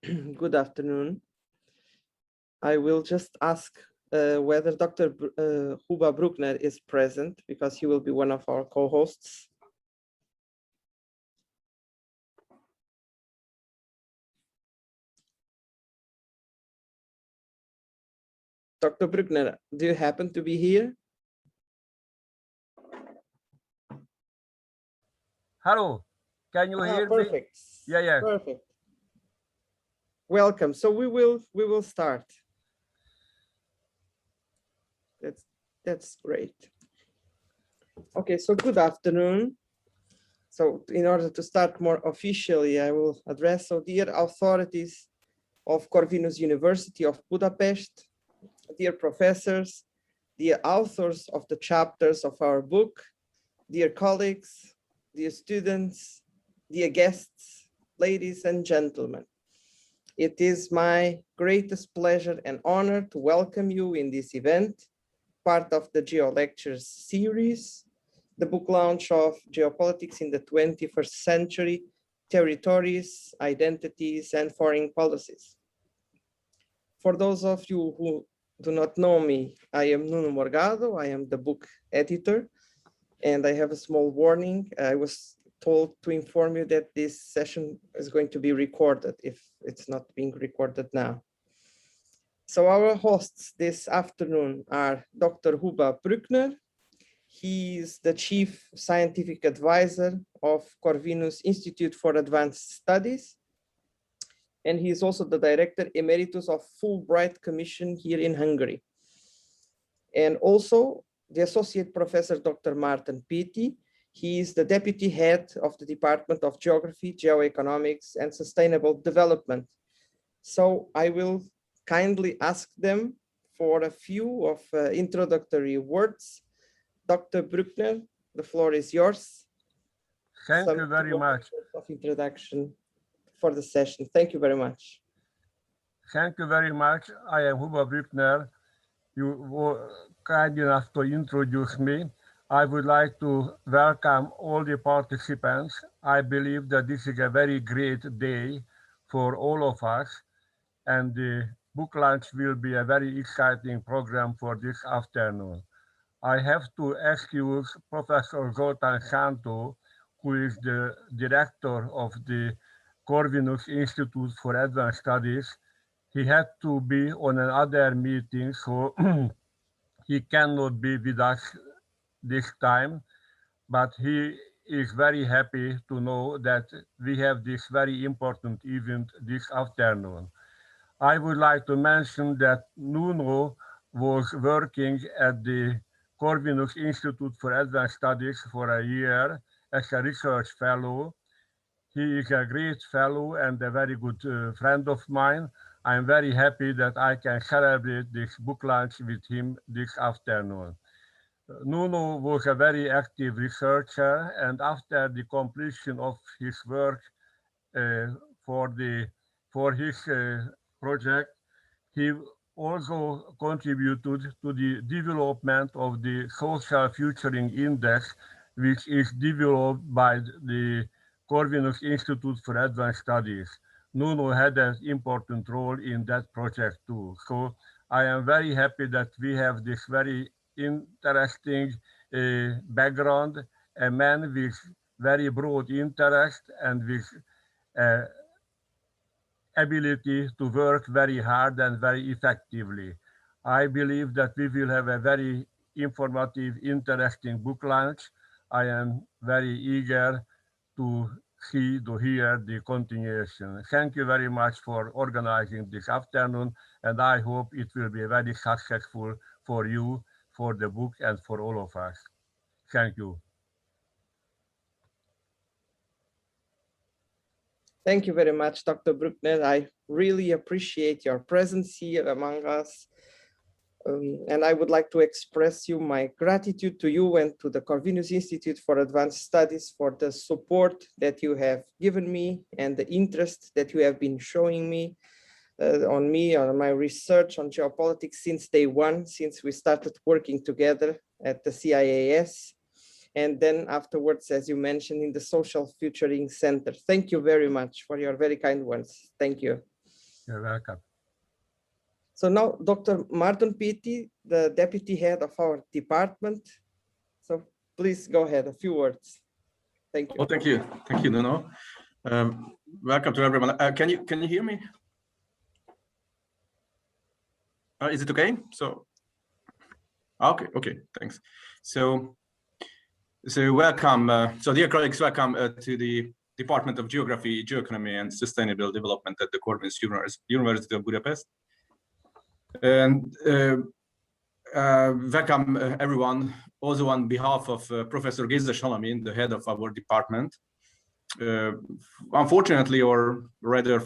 Good afternoon. I will just ask whether Dr. Huba Bruckner is present, because he will be one of our co-hosts. Dr. Bruckner, do you happen to be here? Hello, can you hear perfect. me? Yeah. Perfect. Welcome. So we will start. That's great. Okay, so good afternoon. So in order to start more officially, I will address, so dear authorities of Corvinus University of Budapest, dear professors, dear authors of the chapters of our book, dear colleagues, dear students, dear guests, ladies and gentlemen. It is my greatest pleasure and honor to welcome you in this event, part of the GeoLectures series, the book launch of Geopolitics in the 21st Century, Territories, Identities, and Foreign Policies. For those of you who do not know me, I am Nuno Morgado. I am the book editor, and I have a small warning. I was told to inform you that this session is going to be recorded if it's not being recorded now. So our hosts this afternoon are Dr. Huba Bruckner. He is the Chief Scientific Advisor of Corvinus Institute for Advanced Studies. And he is also the Director Emeritus of Fulbright Commission here in Hungary. And also the Associate Professor, Dr. Martin Pitti. He is the Deputy Head of the Department of Geography, Geoeconomics, and Sustainable Development. So I will kindly ask them for a few of introductory words. Dr. Bruckner, the floor is yours. Thank you very much. Of introduction for the session. Thank you very much. Thank you very much. I am Huba Bruckner. You were kind enough to introduce me. I would like to welcome all the participants. I believe that this is a very great day for all of us, and the book launch will be a very exciting program for this afternoon. I have to excuse Professor Zoltán Sántó, who is the director of the Corvinus Institute for Advanced Studies. He had to be on another meeting, so he cannot be with us this time, but he is very happy to know that we have this very important event this afternoon. I would like to mention that Nuno was working at the Corvinus Institute for Advanced Studies for a year as a research fellow. He is a great fellow and a very good friend of mine. I'm very happy that I can celebrate this book launch with him this afternoon. Nuno was a very active researcher, and after the completion of his work for his project, he also contributed to the development of the Social Futuring Index, which is developed by the Corvinus Institute for Advanced Studies. Nuno had an important role in that project too. So I am very happy that we have this very interesting background, a man with very broad interest and with ability to work very hard and very effectively. I believe that we will have a very informative, interesting book launch. I am very eager to hear the continuation. Thank you very much for organizing this afternoon, and I hope it will be very successful for you, for the book, and for all of us. Thank you. Thank you very much, Dr. Bruckner. I really appreciate your presence here among us. And I would like to express my gratitude to you and to the Corvinus Institute for Advanced Studies for the support that you have given me and the interest that you have been showing me on my research on geopolitics since day one, since we started working together at the CIAS. And then afterwards, as you mentioned, in the Social Futuring Center. Thank you very much for your very kind words. Thank you. You're welcome. So now Dr. Martin Pitti, the deputy head of our department. So please go ahead, a few words. Thank you. Oh, thank you, Nuno. Welcome to everyone. Can you hear me? Is it okay? So, okay, thanks. So welcome. So dear colleagues, welcome to the Department of Geography, Geoeconomy, and Sustainable Development at the Corvinus University of Budapest. And welcome everyone, also on behalf of Professor Géza Salamin, the head of our department. Unfortunately, or rather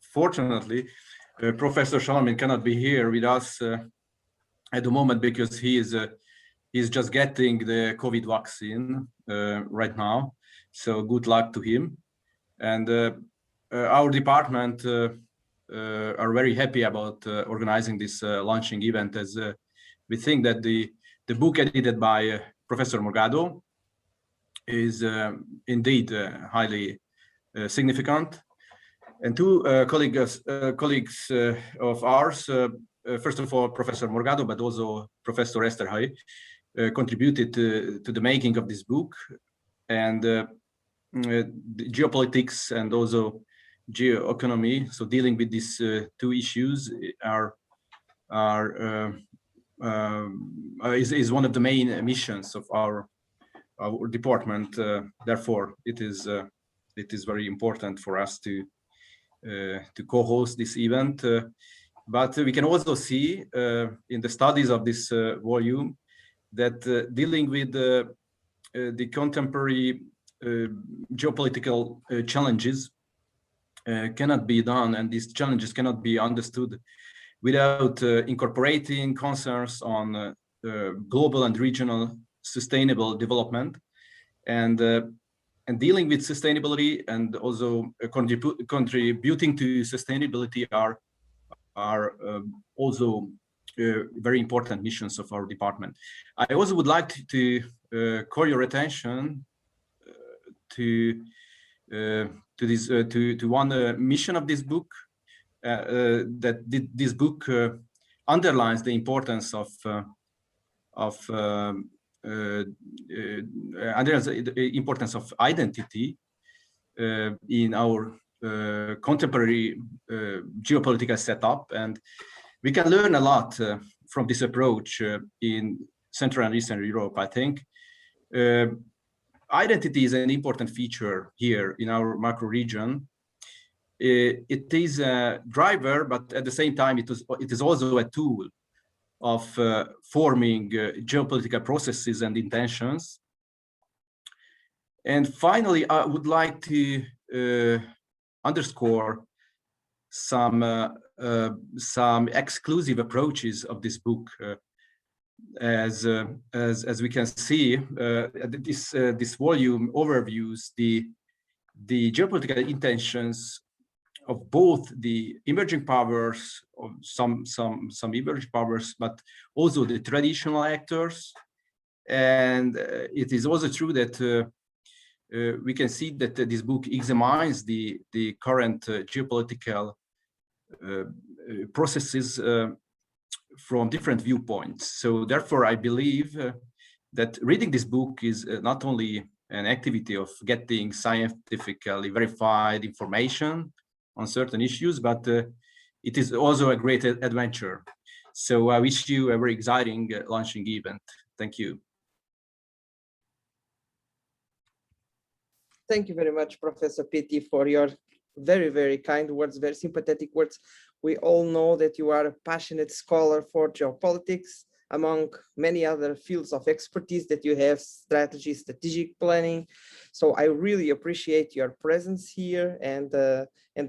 fortunately, Professor Salamin cannot be here with us at the moment because he's just getting the COVID vaccine right now. So good luck to him. And our department are very happy about organizing this launching event, as we think that the book edited by Professor Morgado is indeed highly significant. And two colleagues of ours, first of all, Professor Morgado, but also Professor Esterhely, contributed to the making of this book. And the geopolitics and also geoeconomy, so dealing with these two issues is one of the main missions of our department. Therefore, it is very important for us to co-host this event. But we can also see in the studies of this volume that dealing with the contemporary geopolitical challenges cannot be done, and these challenges cannot be understood without incorporating concerns on global and regional sustainable development, and dealing with sustainability and also contributing to sustainability are also very important missions of our department. I also would like to call your attention to one mission of this book, that this book underlines the importance of identity in our contemporary geopolitical setup, and we can learn a lot from this approach in Central and Eastern Europe. I think identity is an important feature here in our macro region. It is a driver, but at the same time, it is also a tool of forming geopolitical processes and intentions. And finally, I would like to underscore some exclusive approaches of this book. As we can see, this volume overviews the geopolitical intentions of both the emerging powers, of some emerging powers, but also the traditional actors. And it is also true that we can see that this book examines the current geopolitical processes from different viewpoints. So therefore, I believe that reading this book is not only an activity of getting scientifically verified information on certain issues, but it is also a great adventure. So I wish you a very exciting launching event. Thank you. Thank you very much, Professor Pitti, for your very, very kind words, very sympathetic words. We all know that you are a passionate scholar for geopolitics, among many other fields of expertise that you have, strategy, strategic planning. So I really appreciate your presence here and the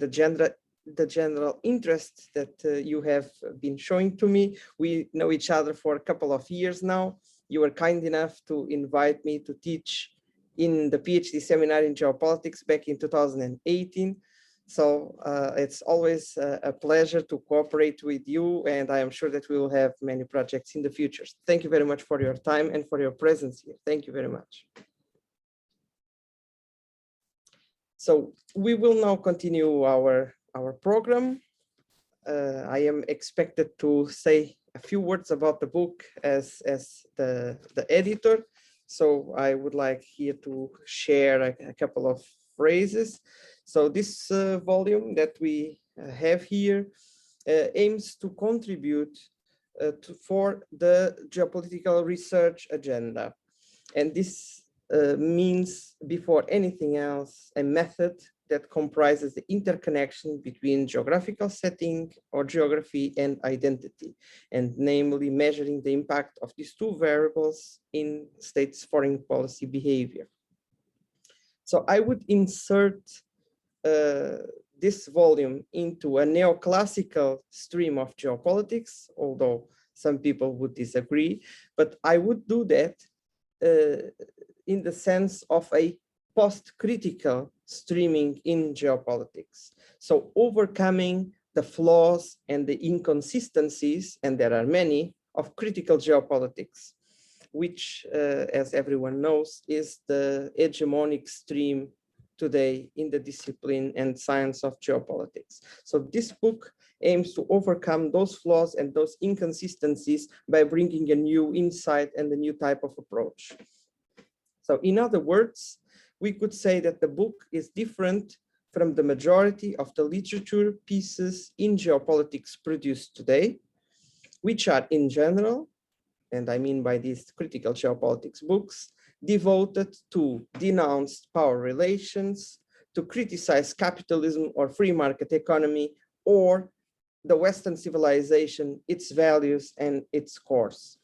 general interest that you have been showing to me. We know each other for a couple of years now. You were kind enough to invite me to teach in the PhD seminar in geopolitics back in 2018. So it's always a pleasure to cooperate with you, and I am sure that we will have many projects in the future. Thank you very much for your time and for your presence here. Thank you very much. So we will now continue our program. I am expected to say a few words about the book as the editor. So I would like here to share a couple of phrases. So this volume that we have here aims to contribute for the geopolitical research agenda. And this means, before anything else, a method that comprises the interconnection between geographical setting or geography and identity, and namely measuring the impact of these two variables in states' foreign policy behavior. So I would insert this volume into a neoclassical stream of geopolitics, although some people would disagree, but I would do that in the sense of a post-critical streaming in geopolitics. So overcoming the flaws and the inconsistencies, and there are many, of critical geopolitics, which, as everyone knows, is the hegemonic stream today in the discipline and science of geopolitics. So this book aims to overcome those flaws and those inconsistencies by bringing a new insight and a new type of approach. So in other words, we could say that the book is different from the majority of the literature pieces in geopolitics produced today, which are in general, and I mean by these critical geopolitics books, devoted to denounce power relations, to criticize capitalism or free market economy, or the Western civilization, its values and its course.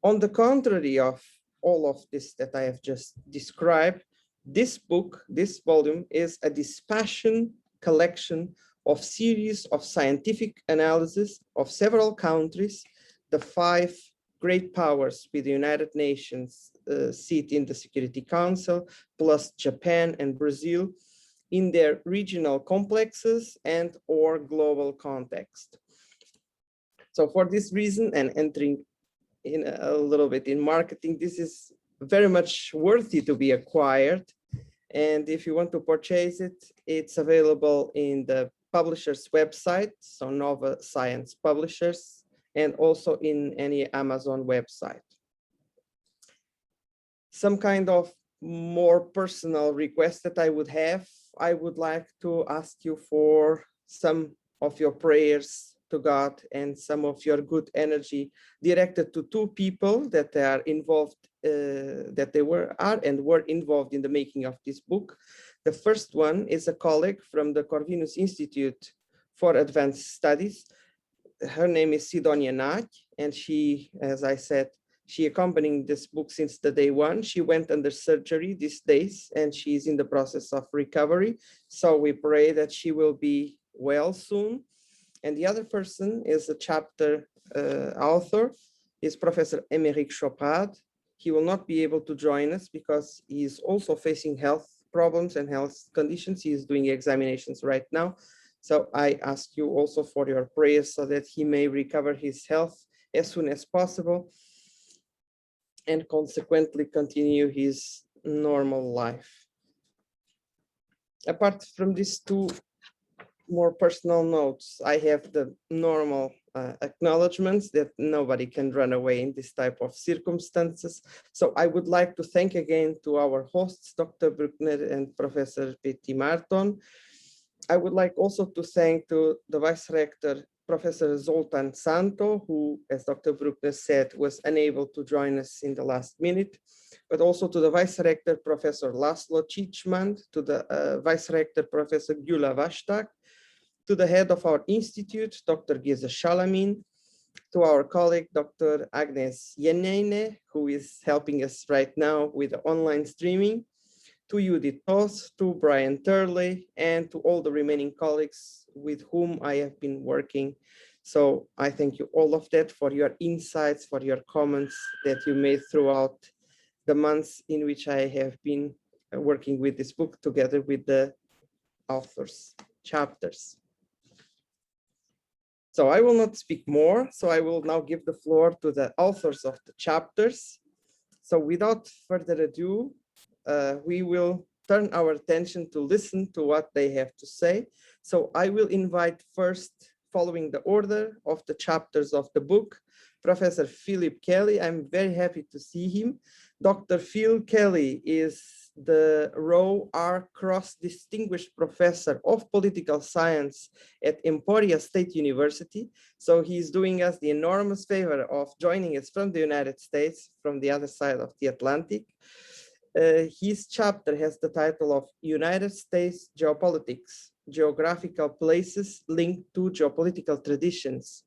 On the contrary of all of this that I have just described, this book, this volume, is a dispassionate collection of series of scientific analysis of several countries, the 5 great powers with the United Nations seat in the Security Council, plus Japan and Brazil, in their regional complexes and or global context. So for this reason, and entering in a little bit in marketing, this is very much worthy to be acquired. And if you want to purchase it, it's available in the publisher's website, so Nova Science Publishers, and also in any Amazon website. Some kind of more personal request that I would have, I would like to ask you for some of your prayers to God and some of your good energy directed to 2 people that are involved, that they were involved in the making of this book. The first one is a colleague from the Corvinus Institute for Advanced Studies. Her name is Sidonia Nac, and she, as I said, she accompanied this book since the day one. She went under surgery these days, and she's in the process of recovery. So we pray that she will be well soon. And the other person is a chapter author, is Professor Émeric Choprade. He will not be able to join us because he is also facing health problems and health conditions. He is doing examinations right now. So I ask you also for your prayers so that he may recover his health as soon as possible and consequently continue his normal life. Apart from these 2 more personal notes, I have the normal acknowledgements that nobody can run away in this type of circumstances. So I would like to thank again to our hosts, Dr. Bruckner and Professor Betty Marton. I would like also to thank to the Vice Rector, Professor Zoltan Santo, who, as Dr. Bruckner said, was unable to join us in the last minute, but also to the Vice Rector, Professor Laszlo Csicsman, to the Vice Rector, Professor Gyula Vastak, to the head of our institute, Dr. Géza Salamin, to our colleague, Dr. Agnes Jenneine, who is helping us right now with the online streaming, to Judith Toth, to Brian Turley, and to all the remaining colleagues with whom I have been working. So I thank you all of that for your insights, for your comments that you made throughout the months in which I have been working with this book together with the authors' chapters. So I will not speak more. So I will now give the floor to the authors of the chapters. So without further ado, we will turn our attention to listen to what they have to say. So I will invite first following the order of the chapters of the book. Professor Philip Kelly, I'm very happy to see him. Dr. Phil Kelly is the Roe R. Cross Distinguished Professor of Political Science at Emporia State University. So he's doing us the enormous favor of joining us from the United States, from the other side of the Atlantic. His chapter has the title of United States Geopolitics, Geographical Places Linked to Geopolitical Traditions.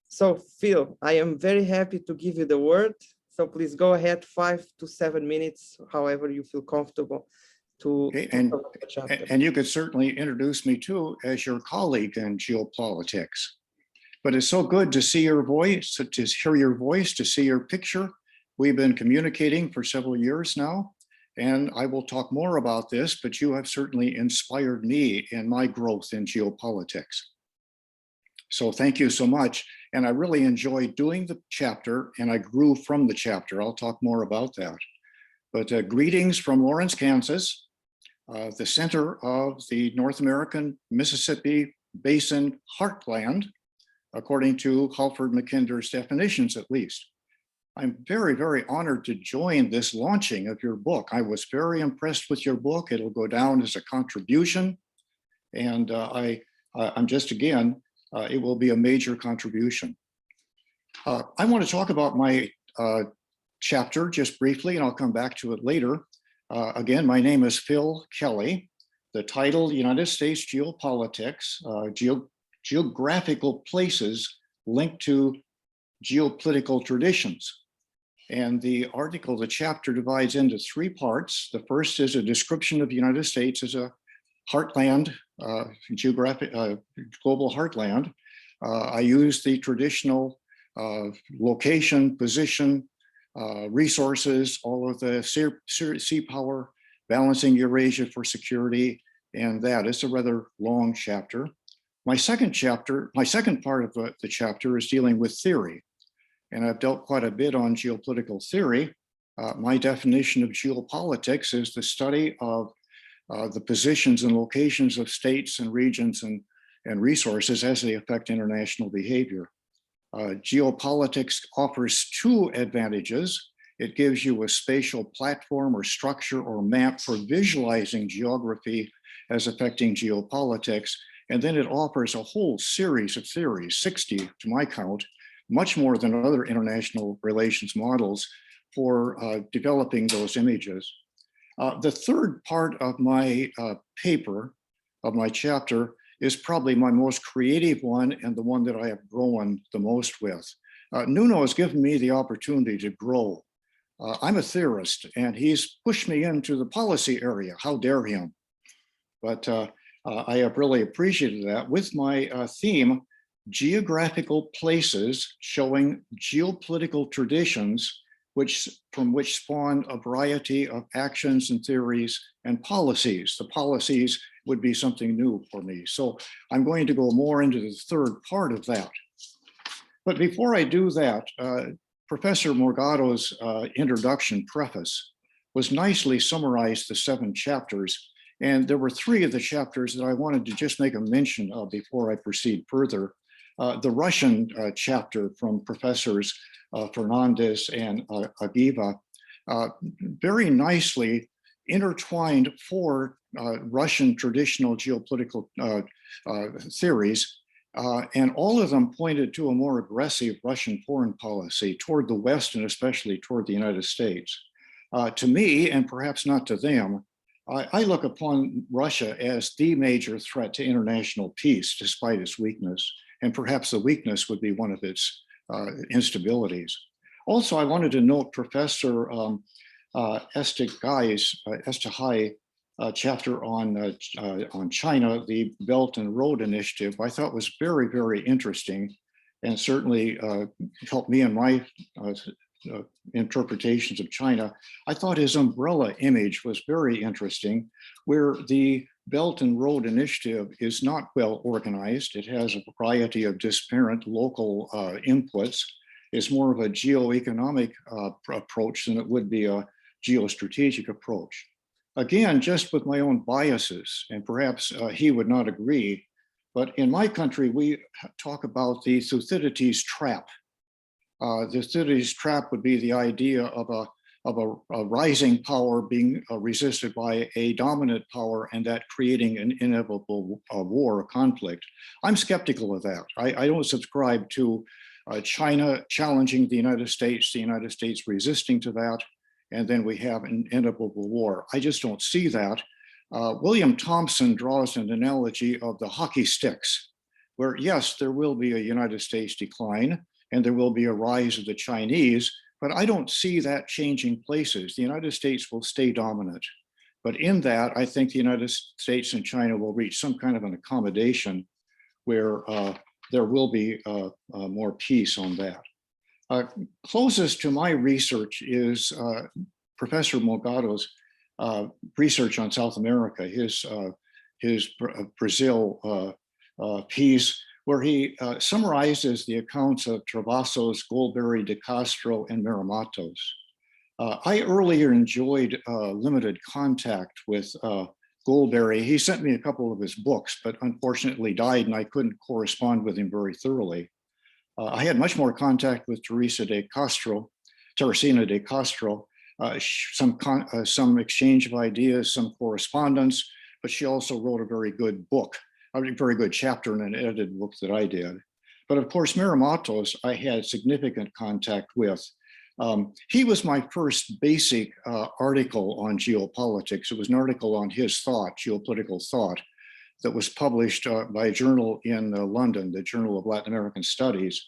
So Phil, I am very happy to give you the word. So please go ahead, 5 to 7 minutes, however you feel comfortable to. Okay, cover the chapter. and you could certainly introduce me too as your colleague in geopolitics. But it's so good to see your voice, to hear your voice, to see your picture. We've been communicating for several years now, and I will talk more about this, but you have certainly inspired me in my growth in geopolitics. So thank you so much. And I really enjoyed doing the chapter, and I grew from the chapter. I'll talk more about that. But greetings from Lawrence, Kansas, the center of the North American Mississippi Basin heartland, according to Halford Mackinder's definitions, at least. I'm very, very honored to join this launching of your book. I was very impressed with your book. It'll go down as a contribution. And I'm just, again, it will be a major contribution. I want to talk about my chapter just briefly, and I'll come back to it later. Again, my name is Phil Kelly. The title, United States Geopolitics, Geographical Places Linked to Geopolitical Traditions. And the article, the chapter divides into 3 parts. The first is a description of the United States as a heartland, geographic, global heartland. I use the traditional location, position, resources, all of the sea power, balancing Eurasia for security, and that is a rather long chapter. My second part of the chapter is dealing with theory, and I've dealt quite a bit on geopolitical theory. My definition of geopolitics is the study of the positions and locations of states and regions and resources as they affect international behavior. Geopolitics offers 2 advantages. It gives you a spatial platform or structure or map for visualizing geography as affecting geopolitics. And then it offers a whole series of theories, 60 to my count, much more than other international relations models for developing those images. The third part of my paper, of my chapter, is probably my most creative one and the one that I have grown the most with. Nuno has given me the opportunity to grow. I'm a theorist, and he's pushed me into the policy area. How dare him? But I have really appreciated that with my theme, geographical places showing geopolitical traditions from which spawn a variety of actions and theories and policies. The policies would be something new for me. So I'm going to go more into the third part of that. But before I do that, Professor Morgado's introduction preface was nicely summarized the 7 chapters. And there were 3 of the chapters that I wanted to just make a mention of before I proceed further. The Russian chapter from Professors Fernandez and Agiva, very nicely intertwined 4 Russian traditional geopolitical theories, and all of them pointed to a more aggressive Russian foreign policy toward the West and especially toward the United States. To me, and perhaps not to them, I look upon Russia as the major threat to international peace, despite its weakness, and perhaps the weakness would be one of its instabilities. Also, I wanted to note Professor Estegai's chapter on China, the Belt and Road Initiative. I thought was very, very interesting, and certainly helped me in my interpretations of China. I thought his umbrella image was very interesting, where the Belt and Road Initiative is not well organized. It has a variety of disparate local inputs. It's more of a geo-economic approach than it would be a geostrategic approach. Again, just with my own biases, and perhaps he would not agree, But in my country, we talk about the Thucydides trap. The Thucydides trap would be the idea of a rising power being resisted by a dominant power, and that creating an inevitable war or conflict. I'm skeptical of that. I don't subscribe to China challenging the United States resisting to that, and then we have an inevitable war. I just don't see that. William Thompson draws an analogy of the hockey sticks, where yes, there will be a United States decline and there will be a rise of the Chinese, but I don't see that changing places. The United States will stay dominant. But in that, I think the United States and China will reach some kind of an accommodation where there will be more peace on that. Closest to my research is Professor Morgado's research on South America, his Brazil piece, where he summarizes the accounts of Travassos, Goldberry, De Castro, and Maramatos. I earlier enjoyed limited contact with Goldberry. He sent me a couple of his books, but unfortunately died, and I couldn't correspond with him very thoroughly. I had much more contact with Teresina de Castro, some exchange of ideas, some correspondence, but she also wrote a very good book, a very good chapter in an edited book that I did. But of course, Maramatos, I had significant contact with. He was my first basic article on geopolitics. It was an article on his thought, geopolitical thought, that was published by a journal in London, the Journal of Latin American Studies.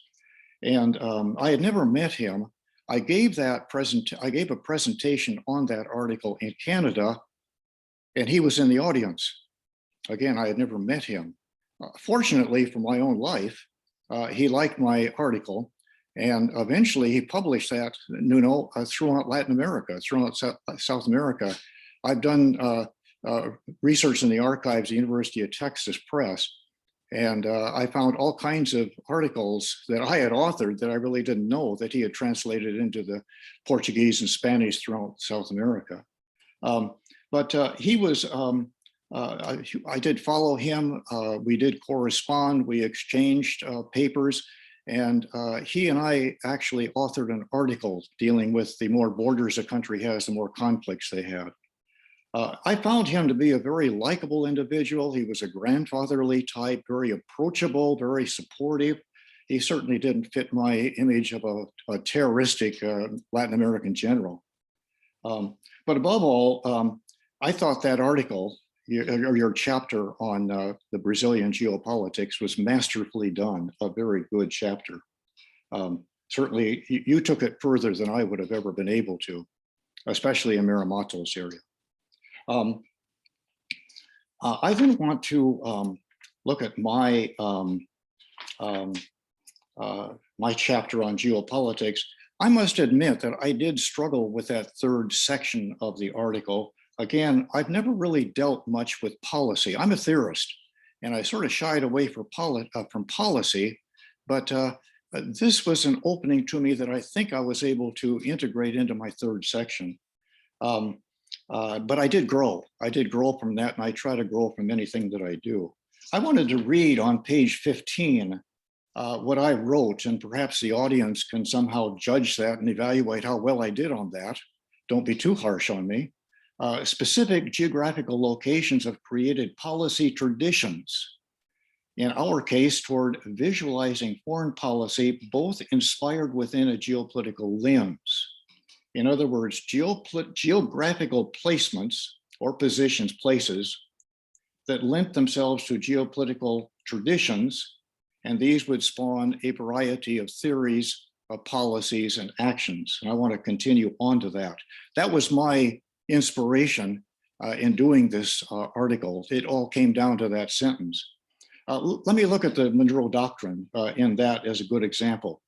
And I had never met him. I gave a presentation on that article in Canada, and he was in the audience. Again, I had never met him. Fortunately for my own life, he liked my article, and eventually he published that, throughout Latin America, throughout South America. I've done research in the archives, the University of Texas Press, and I found all kinds of articles that I had authored that I really didn't know that he had translated into the Portuguese and Spanish throughout South America. But he was, I did follow him. We did correspond. We exchanged papers. And he and I actually authored an article dealing with the more borders a country has, the more conflicts they have. I found him to be a very likable individual. He was a grandfatherly type, very approachable, very supportive. He certainly didn't fit my image of a terroristic Latin American general. But above all, I thought that article, your chapter on the Brazilian geopolitics, was masterfully done, a very good chapter. Certainly, you took it further than I would have ever been able to, especially in Maramatos' area. I then want to look at my my chapter on geopolitics. I must admit that I did struggle with that third section of the article. Again, I've never really dealt much with policy. I'm a theorist, and I sort of shied away from policy, but this was an opening to me that I think I was able to integrate into my third section. But I did grow. I did grow from that, and I try to grow from anything that I do. I wanted to read on page 15 what I wrote, and perhaps the audience can somehow judge that and evaluate how well I did on that. Don't be too harsh on me. Specific geographical locations have created policy traditions, in our case, toward visualizing foreign policy, both inspired within a geopolitical lens. In other words, geographical placements or positions, places that lent themselves to geopolitical traditions, and these would spawn a variety of theories, of policies, and actions. And I want to continue on to that. That was my inspiration in doing this article. It all came down to that sentence. Let me look at the Monroe Doctrine in that as a good example.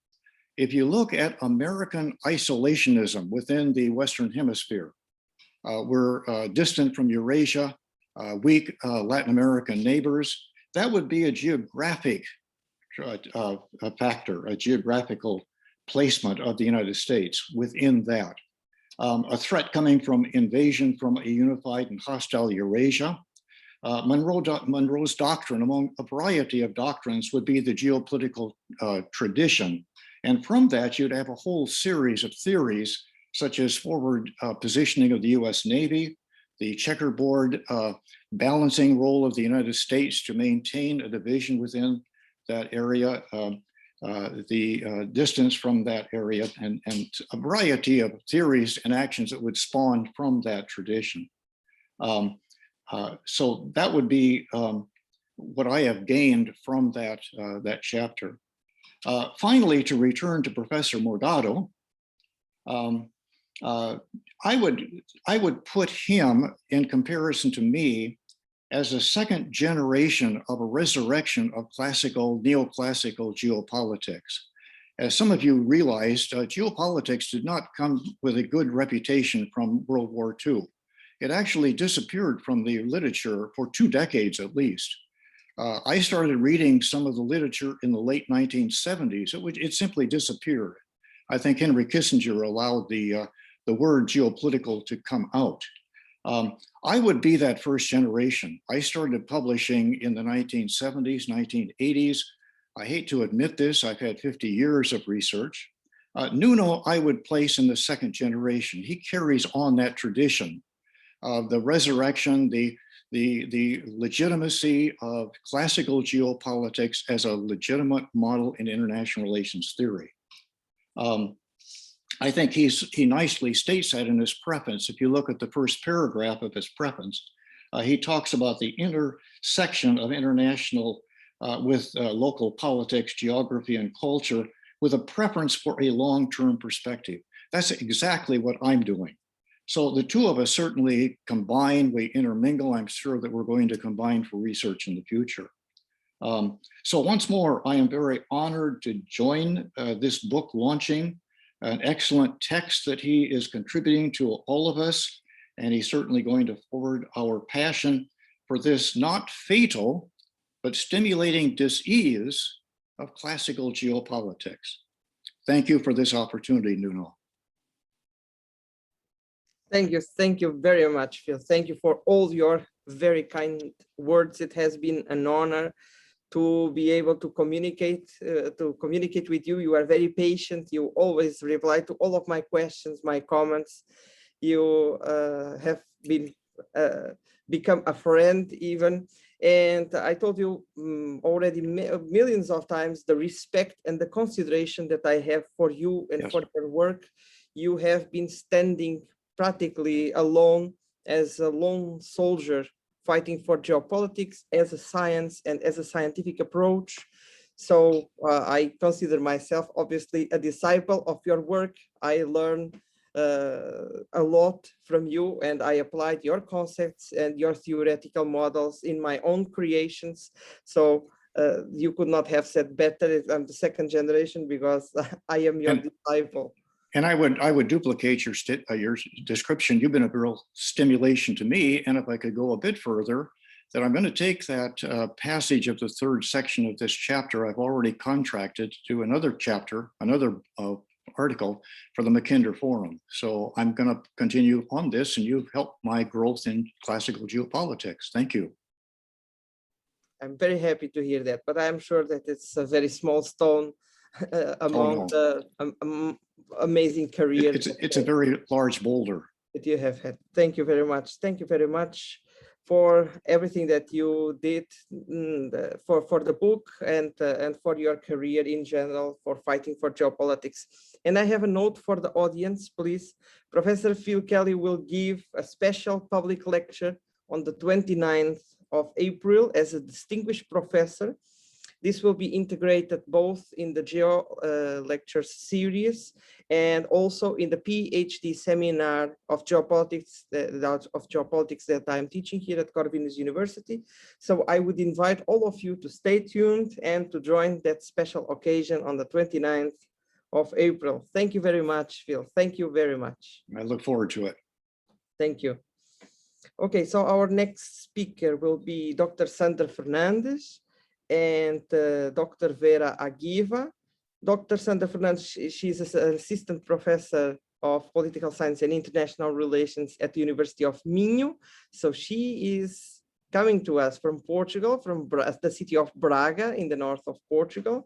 If you look at American isolationism within the Western Hemisphere, we're distant from Eurasia, weak Latin American neighbors. That would be a geographic factor, a geographical placement of the United States within that. A threat coming from invasion from a unified and hostile Eurasia, Monroe's doctrine, among a variety of doctrines, would be the geopolitical tradition. And from that, you'd have a whole series of theories, such as forward positioning of the US Navy, the checkerboard balancing role of the United States to maintain a division within that area, the distance from that area, and a variety of theories and actions that would spawn from that tradition. So that would be what I have gained from that, that chapter. Finally, to return to Professor Morgado, I would put him in comparison to me as a second generation of a resurrection of neoclassical geopolitics. As some of you realized, geopolitics did not come with a good reputation from World War II. It actually disappeared from the literature for 2 decades at least. I started reading some of the literature in the late 1970s. It simply disappeared. I think Henry Kissinger allowed the word geopolitical to come out. I would be that first generation. I started publishing in the 1970s, 1980s. I hate to admit this, I've had 50 years of research. Nuno, I would place in the second generation. He carries on that tradition of the resurrection, the legitimacy of classical geopolitics as a legitimate model in international relations theory. I think he nicely states that in his preface. If you look at the first paragraph of his preface, he talks about the intersection of international with local politics, geography, and culture with a preference for a long-term perspective. That's exactly what I'm doing. So the two of us certainly combine, we intermingle. I'm sure that we're going to combine for research in the future. So once more, I am very honored to join this book launching, an excellent text that he is contributing to all of us. And he's certainly going to forward our passion for this not fatal, but stimulating dis-ease of classical geopolitics. Thank you for this opportunity, Nuno. Thank you very much, Phil. Thank you for all your very kind words. It has been an honor to be able to communicate with you. You are very patient. You always reply to all of my questions, my comments. You have been become a friend even. And I told you already millions of times the respect and the consideration that I have for you and for your work. You have been standing practically alone as a lone soldier fighting for geopolitics as a science and as a scientific approach. So I consider myself obviously a disciple of your work. I learned a lot from you, and I applied your concepts and your theoretical models in my own creations. So you could not have said better. I'm the second generation because I am your disciple. And I would duplicate your description. You've been a real stimulation to me. And if I could go a bit further, that I'm going to take that passage of the third section of this chapter. I've already contracted to do another chapter, another article for the Mackinder Forum. So I'm going to continue on this, and you've helped my growth in classical geopolitics. Thank you. I'm very happy to hear that, but I'm sure that it's a very small stone among the amazing career. It's a very large boulder that you have had. Thank you very much. Thank you very much for everything that you did for the book and for your career in general, for fighting for geopolitics. And I have a note for the audience, please. Professor Phil Kelly will give a special public lecture on the 29th of April as a distinguished professor. This will be integrated both in the GeoLectures series and also in the PhD seminar of geopolitics that I'm teaching here at Corvinus University. So I would invite all of you to stay tuned and to join that special occasion on the 29th of April. Thank you very much, Phil. Thank you very much. I look forward to it. Thank you. Okay, so our next speaker will be Dr. Sandra Fernandes and Dr. Vera Aguiva. Dr. Sandra Fernandes, she's an assistant professor of political science and international relations at the University of Minho. So she is coming to us from Portugal, from the city of Braga in the north of Portugal.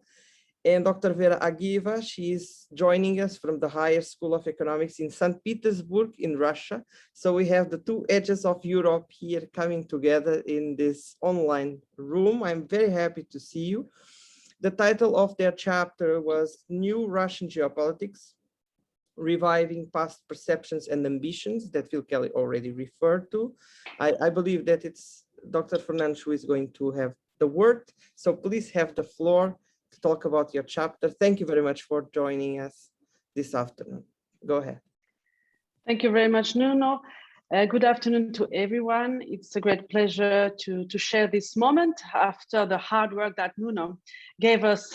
And Dr. Vera Agieva, she is joining us from the Higher School of Economics in St. Petersburg in Russia. So we have the two edges of Europe here coming together in this online room. I'm very happy to see you. The title of their chapter was New Russian Geopolitics, Reviving Past Perceptions and Ambitions, that Phil Kelly already referred to. I believe that it's Dr. Fernandes who is going to have the word. So please have the floor to talk about your chapter. Thank you very much for joining us this afternoon. Go ahead. Thank you very much, Nuno. Good afternoon to everyone. It's a great pleasure to share this moment after the hard work that Nuno gave us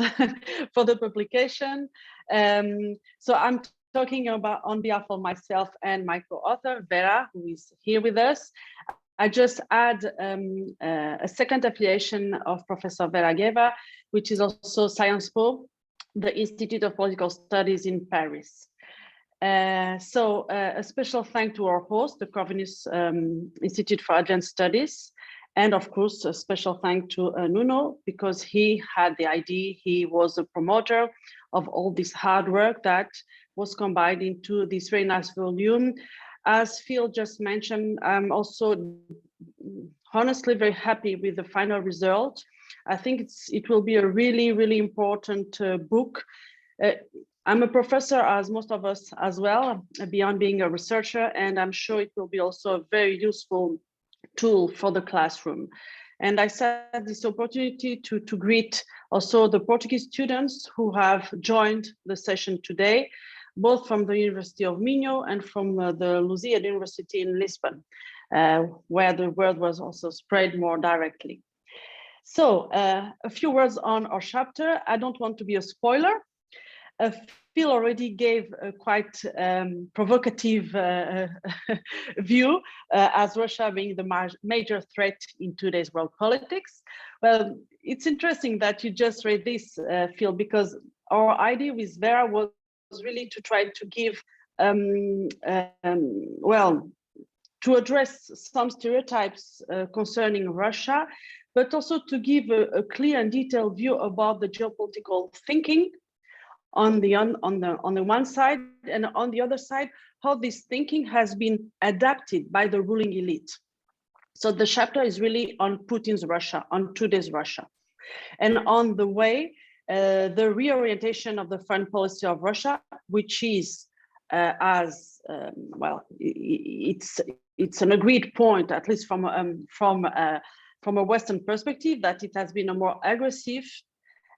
for the publication. So I'm talking about on behalf of myself and my co-author, Vera, who is here with us. I just add a second affiliation of Professor Vera Agieva, which is also Sciences Po, the Institute of Political Studies in Paris. So a special thank to our host, the Corvinus Institute for Advanced Studies, and of course, a special thank to Nuno, because he had the idea, he was a promoter of all this hard work that was combined into this very nice volume. As Phil just mentioned, I'm also honestly very happy with the final result. I think it will be a really, really important book. I'm a professor, as most of us as well, beyond being a researcher, and I'm sure it will be also a very useful tool for the classroom. And I said this opportunity to greet also the Portuguese students who have joined the session today, both from the University of Minho and from the Lusíada University in Lisbon, where the word was also spread more directly. So a few words on our chapter. I don't want to be a spoiler. Phil already gave a quite provocative view as Russia being the major threat in today's world politics. Well, it's interesting that you just read this, Phil, because our idea with Vera was really to try to give, well, to address some stereotypes concerning Russia, but also to give a clear and detailed view about the geopolitical thinking on the one side, and on the other side, how this thinking has been adapted by the ruling elite. So the chapter is really on Putin's Russia, on today's Russia, and on the way the reorientation of the foreign policy of Russia, which is well, it's an agreed point, at least from a Western perspective, that it has been a more aggressive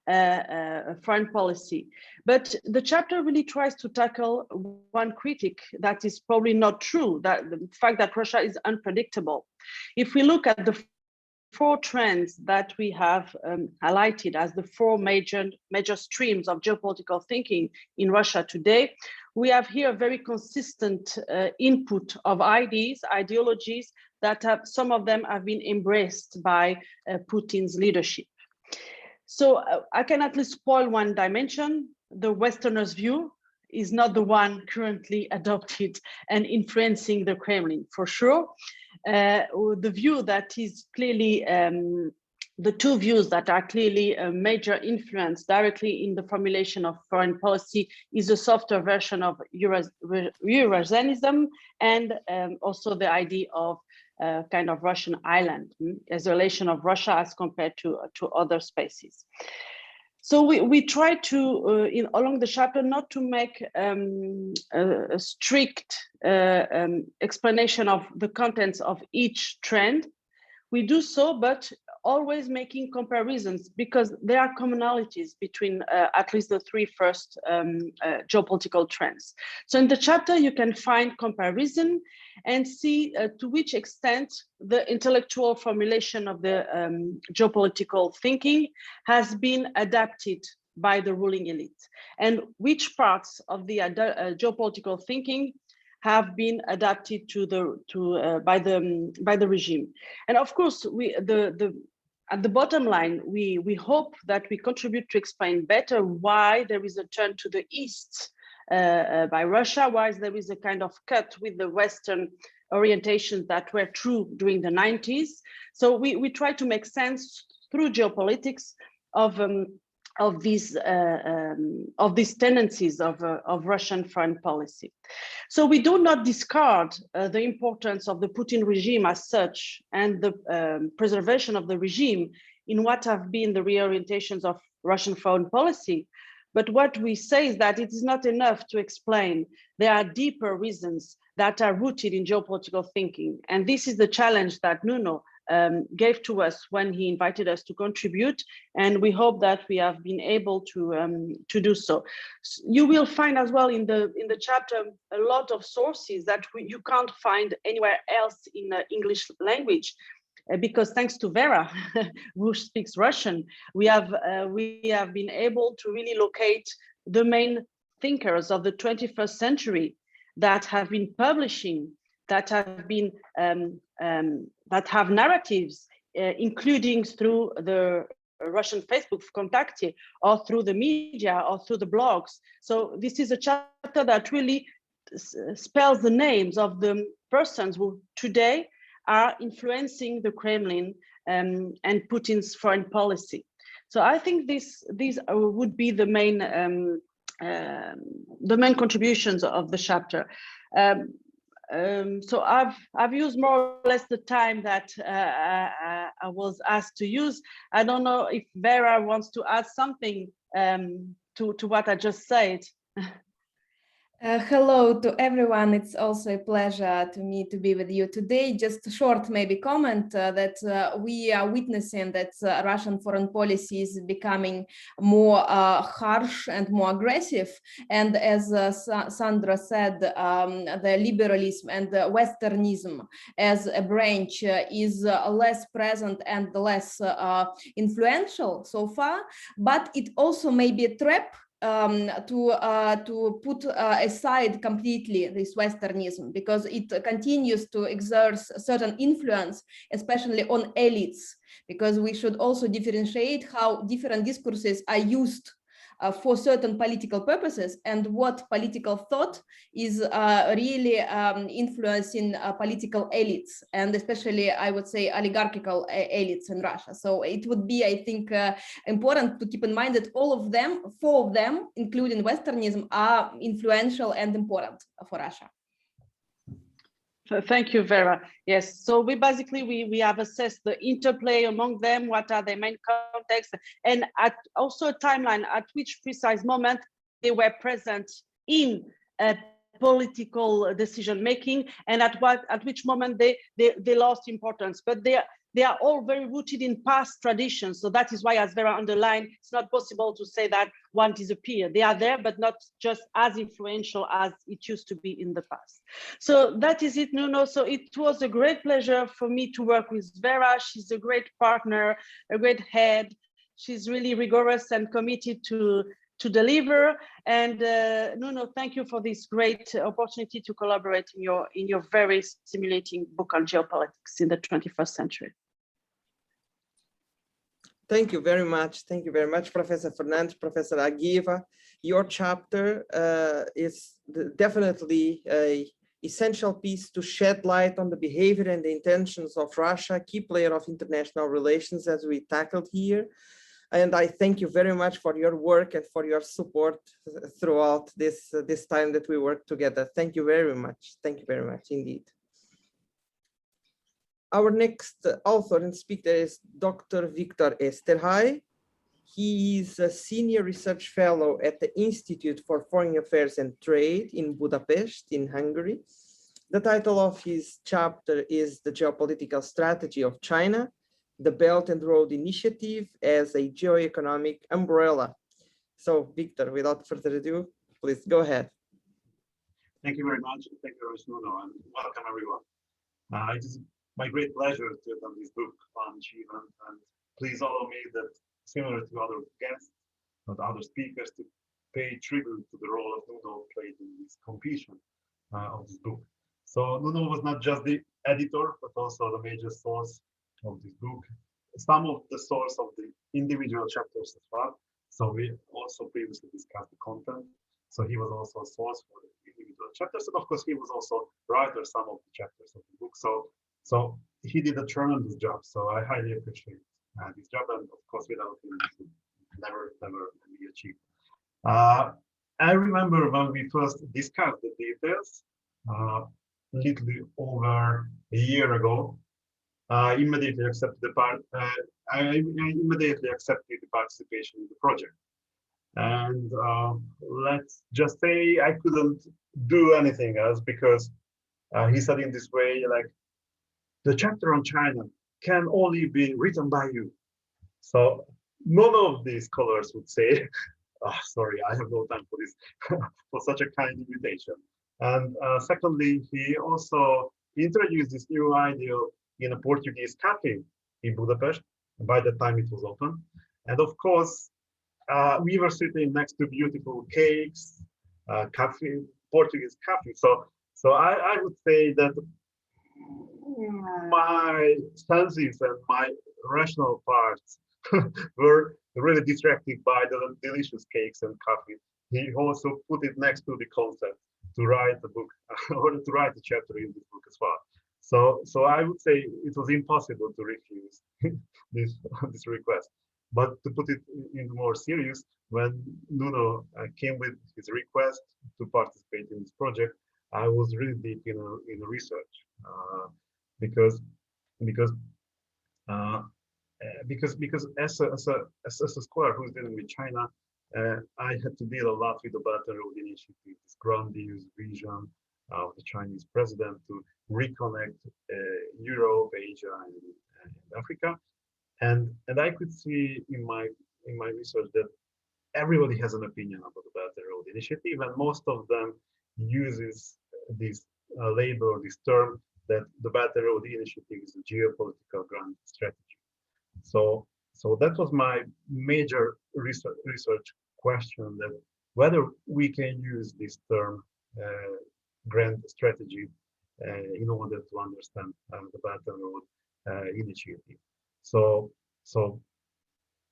foreign policy. But the chapter really tries to tackle one critique that is probably not true, that the fact that Russia is unpredictable. If we look at the four trends that we have highlighted as the four major streams of geopolitical thinking in Russia today, we have here a very consistent input of ideas, ideologies that some of them have been embraced by Putin's leadership. So I can at least spoil one dimension. The Westerners' view is not the one currently adopted and influencing the Kremlin, for sure. The view that is clearly, the two views that are clearly a major influence directly in the formulation of foreign policy is a softer version of Eurasianism, and also the idea of kind of Russian island, isolation of Russia as compared to other spaces. So we try to, along the chapter, not to make a strict explanation of the contents of each trend. We do so, but always making comparisons, because there are commonalities between at least the three first geopolitical trends. So in the chapter, you can find comparison and see to which extent the intellectual formulation of the geopolitical thinking has been adapted by the ruling elite, and which parts of the geopolitical thinking have been adapted by the regime. And of course, at the bottom line, we hope that we contribute to explain better why there is a turn to the east by Russia, why there is a kind of cut with the Western orientations that were true during the 90s. So we try to make sense through geopolitics of these tendencies of Russian foreign policy. So we do not discard the importance of the Putin regime as such and the preservation of the regime in what have been the reorientations of Russian foreign policy. But what we say is that it is not enough to explain. There are deeper reasons that are rooted in geopolitical thinking. And this is the challenge that Nuno gave to us when he invited us to contribute, and we hope that we have been able to do so. You will find as well in the chapter a lot of sources that you can't find anywhere else in the English language, because thanks to Vera, who speaks Russian, we have been able to really locate the main thinkers of the 21st century that have been publishing, that have been that have narratives, including through the Russian Facebook Kontakte, or through the media, or through the blogs. So this is a chapter that really spells the names of the persons who today are influencing the Kremlin and Putin's foreign policy. So I think these would be the main contributions of the chapter. So I've used more or less the time that I was asked to use. I don't know if Vera wants to add something to what I just said. Hello to everyone. It's also a pleasure to me to be with you today. Just a short maybe comment that we are witnessing that Russian foreign policy is becoming more harsh and more aggressive. And as Sandra said, the liberalism and the Westernism as a branch is less present and less influential so far, but it also may be a trap to put aside completely this Westernism, because it continues to exert certain influence, especially on elites, because we should also differentiate how different discourses are used for certain political purposes and what political thought is really influencing political elites, and especially I would say oligarchical elites in Russia. So it would be, I think, important to keep in mind that all of them, 4 of them, including Westernism, are influential and important for Russia. Thank you, Vera. Yes, so we have assessed the interplay among them, what are their main contexts, and also a timeline at which precise moment they were present in political decision making, and at which moment they lost importance. But they are all very rooted in past traditions. So that is why, as Vera underlined, it's not possible to say that one disappeared. They are there, but not just as influential as it used to be in the past. So that is it, Nuno. So it was a great pleasure for me to work with Vera. She's a great partner, a great head. She's really rigorous and committed to deliver. And Nuno, thank you for this great opportunity to collaborate in your very stimulating book on geopolitics in the 21st century. Thank you very much. Thank you very much, Professor Fernandes, Professor Aguiva. Your chapter is definitely an essential piece to shed light on the behavior and the intentions of Russia, key player of international relations, as we tackled here. And I thank you very much for your work and for your support throughout this time that we work together. Thank you very much. Thank you very much indeed. Our next author and speaker is Dr. Viktor Eszterhely. He is a senior research fellow at the Institute for Foreign Affairs and Trade in Budapest, in Hungary. The title of his chapter is The Geopolitical Strategy of China, the Belt and Road Initiative as a Geoeconomic Umbrella. So, Viktor, without further ado, please go ahead. Thank you very much. Thank you very much, Nuno, and welcome everyone. It is my great pleasure to attend this book launch event, and please allow me that, similar to other guests, not other speakers, to pay tribute to the role of Nuno played in this completion of this book. So Nuno was not just the editor, but also the major source of this book, some of the source of the individual chapters as well. So we also previously discussed the content. So he was also a source for the individual chapters, and of course he was also writer some of the chapters of the book. So he did a tremendous job. So I highly appreciate this job, and of course without him this would never be achieved. I remember when we first discussed the details, little over a year ago. I immediately accepted the participation in the project. And let's just say I couldn't do anything else because he said in this way, like, the chapter on China can only be written by you. So none of these scholars would say, oh, sorry, I have no time for this, for such a kind invitation. And secondly, he also introduced this new idea in a Portuguese cafe in Budapest. By the time it was open. And of course, we were sitting next to beautiful cakes, cafe, Portuguese cafe. So I would say that my senses and my rational parts were really distracted by the delicious cakes and coffee. He also put it next to the concept to write the book or to write a chapter in this book as well. So I would say it was impossible to refuse this request. But to put it in more serious, when Nuno came with his request to participate in this project, I was really deep in research because as a scholar who's dealing with China, I had to deal a lot with the Belt and Road Initiative, this grandiose vision of the Chinese president to reconnect Europe, Asia, and Africa. And I could see in my research that everybody has an opinion about the Belt and Road Initiative, and most of them uses this label or this term that the Belt and Road Initiative is a geopolitical grand strategy. So that was my major research question, that whether we can use this term grand strategy in order to understand the Belt and Road Initiative.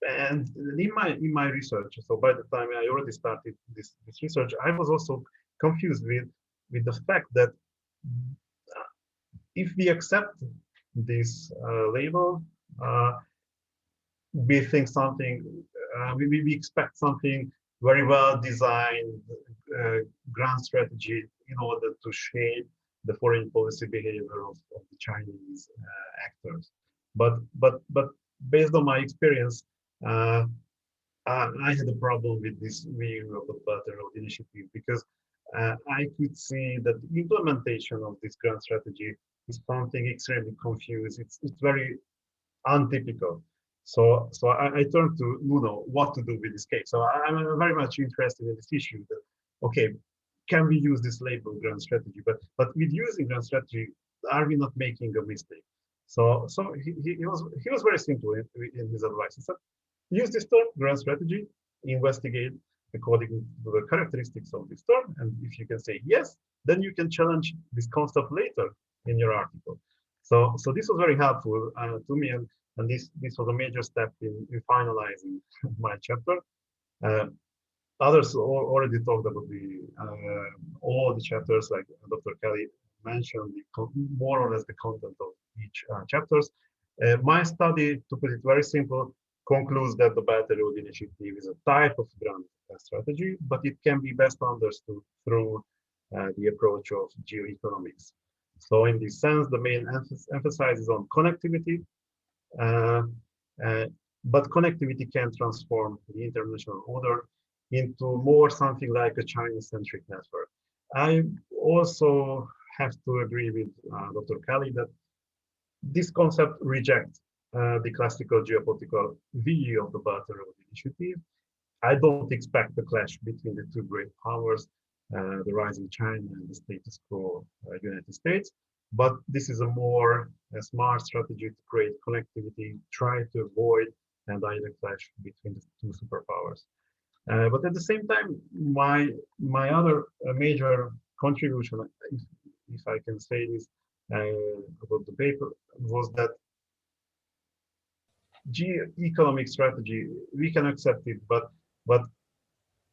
And in my research, so by the time I already started this research, I was also confused with the fact that if we accept this label, we think something, we expect something very well designed grand strategy in order to shape the foreign policy behavior of the Chinese actors. But based on my experience, I had a problem with this view of the Belt and Road Initiative because I could see that the implementation of this grand strategy is something extremely confused. It's very untypical. So I turned to Nuno what to do with this case. So I'm very much interested in this issue that, okay, can we use this label grand strategy? But with using grand strategy, are we not making a mistake? So he was very simple in his advice. He said, use this term, grand strategy, investigate according to the characteristics of this term. And if you can say yes, then you can challenge this concept later in your article. So this was very helpful to me. And this was a major step in finalizing my chapter. Others already talked about all the chapters, like Dr. Kelly mentioned, more or less the content of each chapters. My study, to put it very simple, concludes that the Belt and Road Initiative is a type of grand strategy, but it can be best understood through the approach of geoeconomics. So in this sense, the main emphasis on connectivity, but connectivity can transform the international order into more something like a China-centric network. I also have to agree with Dr. Kelly that this concept rejects the classical geopolitical view of the Belt and Road Initiative. I don't expect a clash between the two great powers, the rising China and the status quo United States. But this is a more smart strategy to create connectivity, try to avoid and either clash between the two superpowers. But at the same time, my other major contribution, if I can say this about the paper, was that geoeconomic strategy, we can accept it, but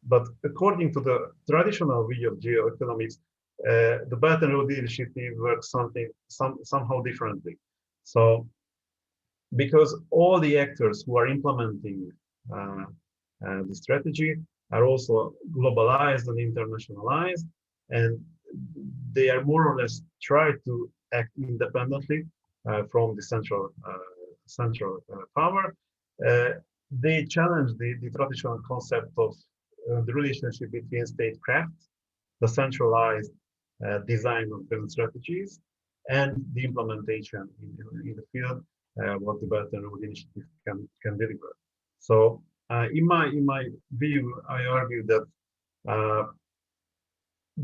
But according to the traditional view of geoeconomics, the Belt and Road Initiative works somehow differently. So, because all the actors who are implementing the strategy are also globalized and internationalized, and they are more or less try to act independently from the central power. They challenge the traditional concept of the relationship between statecraft, the centralized design of business strategies, and the implementation in the field, what the Belt and Road Initiative can deliver. So, in my view, I argue that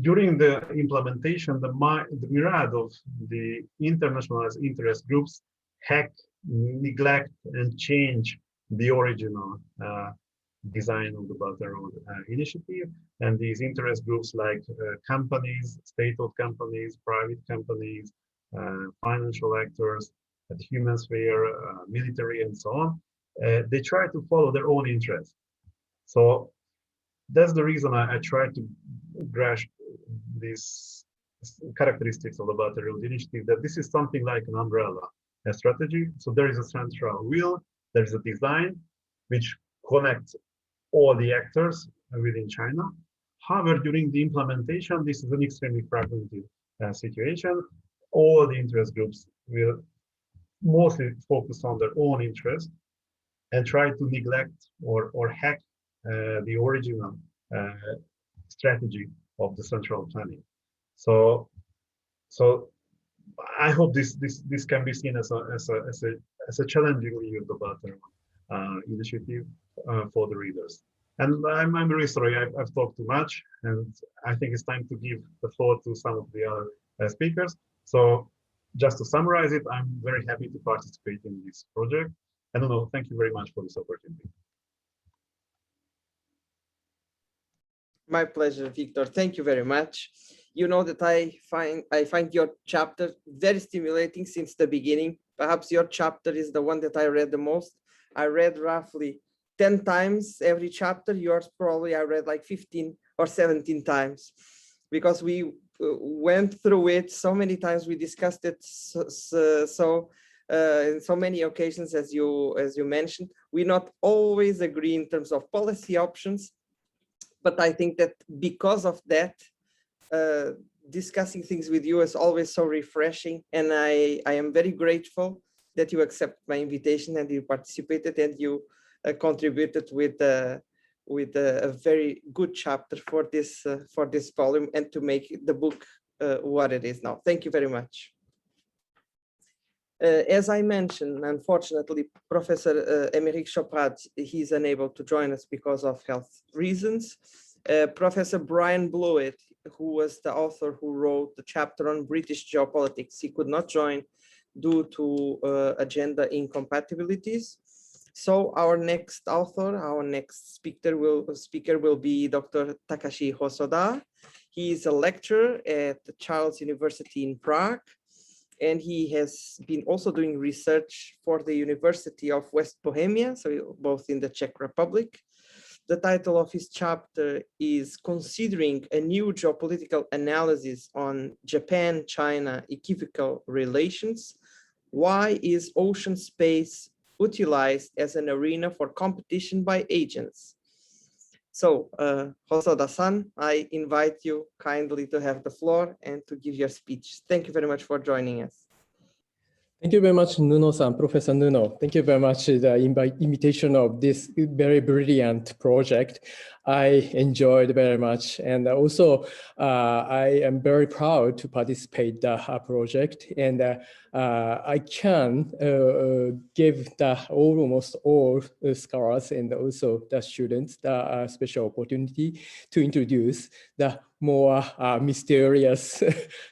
during the implementation, the myriad of the internationalized interest groups hack, neglect, and change the original design of the Belt and Road Initiative. And these interest groups like companies, state-owned companies, private companies, financial actors, the human sphere, military, and so on, they try to follow their own interests. So that's the reason I try to grasp these characteristics of the Belt and Road Initiative, that this is something like an umbrella, a strategy. So there is a central wheel, there is a design which connects all the actors within China. However, during the implementation, this is an extremely fragmented situation. All the interest groups will mostly focus on their own interest and try to neglect or hack the original strategy of the central planning. So I hope this can be seen as a challenging view of the Belt and Road Initiative for the readers. And I'm really sorry, I've talked too much, and I think it's time to give the floor to some of the other speakers. So just to summarize it, I'm very happy to participate in this project. I don't know, thank you very much for this opportunity. My pleasure, Victor. Thank you very much. You know that I find your chapter very stimulating since the beginning. Perhaps your chapter is the one that I read the most. I read roughly 10 times every chapter. Yours probably I read like 15 or 17 times, because we went through it so many times. We discussed it in so many occasions, as you mentioned. We not always agree in terms of policy options, but I think that because of that, discussing things with you is always so refreshing, and I am very grateful that you accept my invitation and you participated and you contributed with a very good chapter for this volume and to make the book what it is now. Thank you very much. As I mentioned, unfortunately, Professor Émeric Choprat, he's unable to join us because of health reasons. Professor Brian Blewett, who was the author who wrote the chapter on British geopolitics, he could not join due to agenda incompatibilities. So our next author, our next speaker will be Dr. Takashi Hosoda. He is a lecturer at the Charles University in Prague, and he has been also doing research for the University of West Bohemia, so both in the Czech Republic. The title of his chapter is Considering a New Geopolitical Analysis on Japan-China Equivocal Relations. Why is ocean space utilized as an arena for competition by agents? So, Hosoda-san, I invite you kindly to have the floor and to give your speech. Thank you very much for joining us. Thank you very much, Nuno-san, Professor Nuno. Thank you very much for the invitation of this very brilliant project. I enjoyed very much. And also, I am very proud to participate in the project. And I can give almost all scholars and also the students the special opportunity to introduce the more mysterious